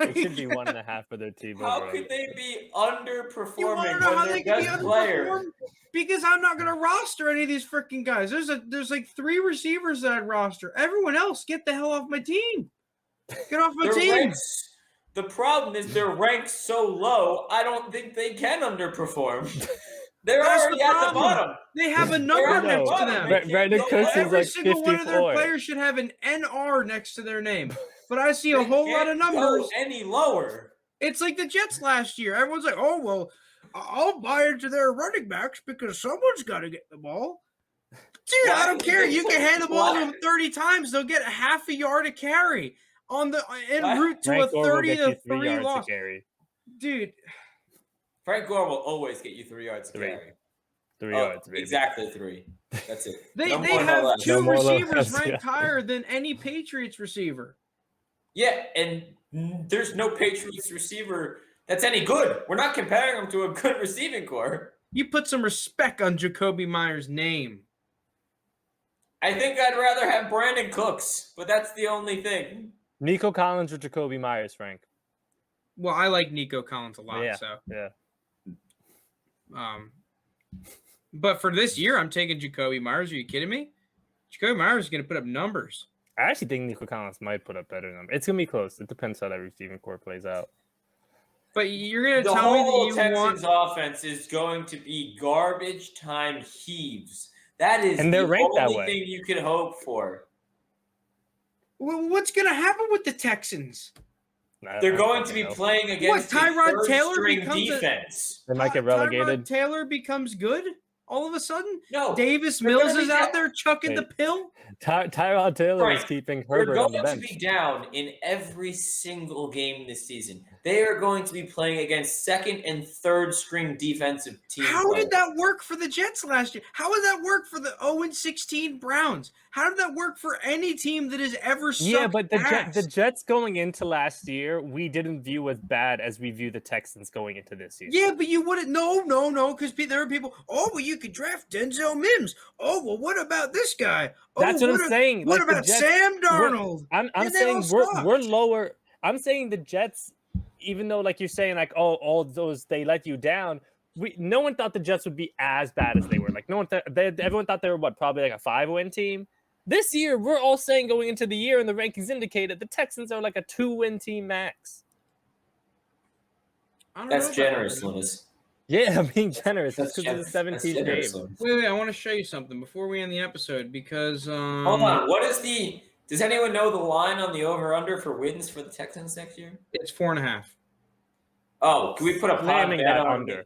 It should be 1.5 for their team. How could they be underperforming? You want to know how they could be underperforming? Because I'm not going to roster any of these freaking guys. There's like 3 receivers that I'd roster. Everyone else, get the hell off my team. Get off my team. The problem is they're ranked so low, I don't think they can underperform. They're already at the bottom. They have a number next to them. Brandon Cooks is like 54. Every single one of their players should have an NR next to their name. But I see a whole lot of numbers. Go any lower. It's like the Jets last year. Everyone's like, oh, well, I'll buy into their running backs because someone's got to get the ball. Dude, I don't care. You can hand the ball to them 30 times. They'll get half a yard to carry en route to a 30-3 loss. Dude. Frank Gore will always get you 3 yards to carry. 3 yards, baby. Exactly 3. That's it. They have 2 receivers ranked higher than any Patriots receiver. Yeah, and there's no Patriots receiver that's any good. We're not comparing them to a good receiving core. You put some respect on Jacoby Myers' name. I think I'd rather have Brandon Cooks, but that's the only thing. Nico Collins or Jacoby Myers, Frank? Well, I like Nico Collins a lot. Yeah. But for this year, I'm taking Jacoby Myers. Are you kidding me? Jacoby Myers is going to put up numbers. I actually think Nico Collins might put up better numbers. It's going to be close. It depends how that receiving core plays out. But you're going to tell me that you Texans offense is going to be garbage time heaves. That is and they're the ranked only that way. thing you can hope for. Well, what's going to happen with the Texans? They're going to be playing against Tyrod Taylor third-string becomes defense. They might get relegated. Tyrod Taylor becomes good all of a sudden? No. Davis Mills is out there chucking the pill? Tyrod Taylor is keeping Herbert on the bench. They're going to be down in every single game this season. They are going to be playing against second and third string defensive teams. How did that work for the Jets last year? How did that work for the 0-16 Browns? How did that work for any team that has ever sucked? Yeah, but the Jets going into last year, we didn't view as bad as we view the Texans going into this year. Yeah, but you wouldn't. No, because there are people. Oh, well, you could draft Denzel Mims. Oh, well, what about this guy? Oh, that's what I'm saying. What about Sam Darnold? I'm saying we're lower. I'm saying the Jets, even though like you're saying like all those they let you down. No one thought the Jets would be as bad as they were. Like no one everyone thought they were probably like a 5-win team. This year, we're all saying going into the year, and the rankings indicated the Texans are like a 2-win team max. That's generous, Lounis. Yeah, I'm being generous. That's because it's a 17th game. Wait, I want to show you something before we end the episode because hold on. What is does anyone know the line on the over-under for wins for the Texans next year? It's 4.5. Oh, can we put a pod bet that on under?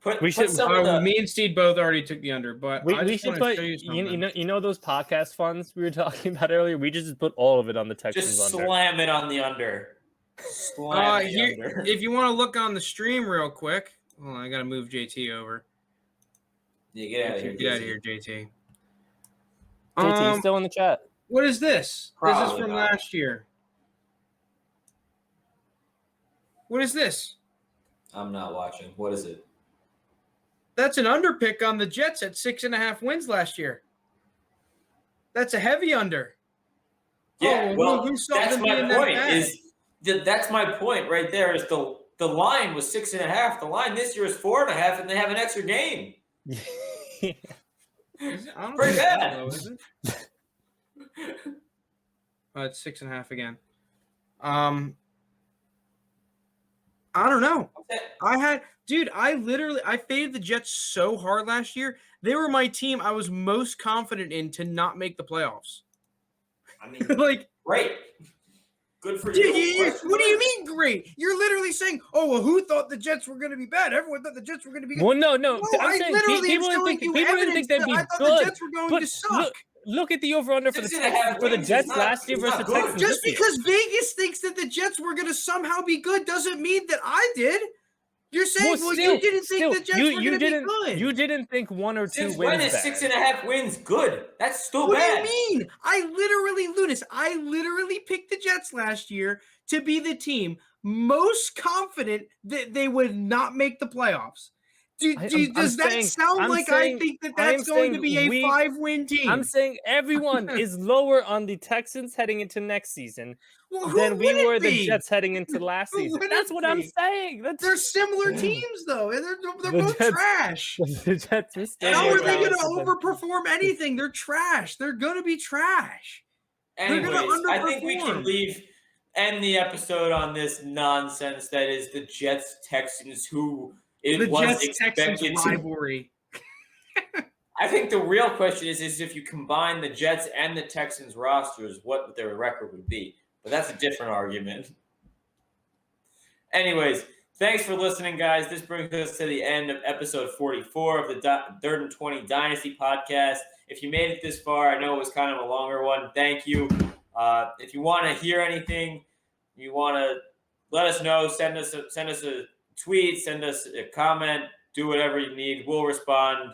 Me and Steve both already took the under, but we should put you know those podcast funds we were talking about earlier. We just put all of it on the Texans just under. Slam it on the under. Slam the under. If you want to look on the stream real quick, hold on, I gotta move JT over. Yeah, get out of here. Get out of here, JT. JT, still in the chat. What is this? Probably this is from not. last year. What is this? I'm not watching. What is it? That's an under pick on the Jets at 6.5 wins last year. That's a heavy under. Yeah, that's my point. That's my point right there. Is the line was 6.5. The line this year is 4.5, and they have an extra game. Pretty bad. Low, is it? It's 6.5 again. I don't know. I faded the Jets so hard last year. They were my team I was most confident in to not make the playoffs. I mean, great. Good for you. What do you mean great? You're literally saying, oh, well, who thought the Jets were going to be bad? Everyone thought the Jets were going to be good. Well, no. I'm saying people didn't think they'd be good. The Jets were going to suck. Look at the over-under for the Jets last year versus the Texans. Just because Vegas thinks that the Jets were going to somehow be good doesn't mean that I did. You're saying, you didn't think the Jets were going to be good. You didn't think 1 or 2 Since wins when is bad. 6.5 wins good? That's still what bad. What do you mean? I literally picked the Jets last year to be the team most confident that they would not make the playoffs. Does that sound like I think that that's going to be a 5-win team? I'm saying everyone is lower on the Texans heading into next season than we were the Jets heading into last season. That's what I'm saying. They're similar teams, though, and they're both trash. The Jets How are they going to overperform anything? They're trash. They're going to be trash. Anyways, I think we can end the episode on this nonsense that is the Jets-Texans who... The Jets-Texans rivalry. I think the real question is if you combine the Jets and the Texans rosters, what their record would be. But that's a different argument. Anyways, thanks for listening, guys. This brings us to the end of episode 44 of the 3rd and 20 Dynasty Podcast. If you made it this far, I know it was kind of a longer one. Thank you. If you want to hear anything, you want to let us know, send us a tweet, send us a comment, do whatever you need. We'll respond.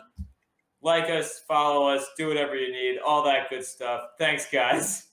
Like us, follow us, do whatever you need, all that good stuff. Thanks, guys.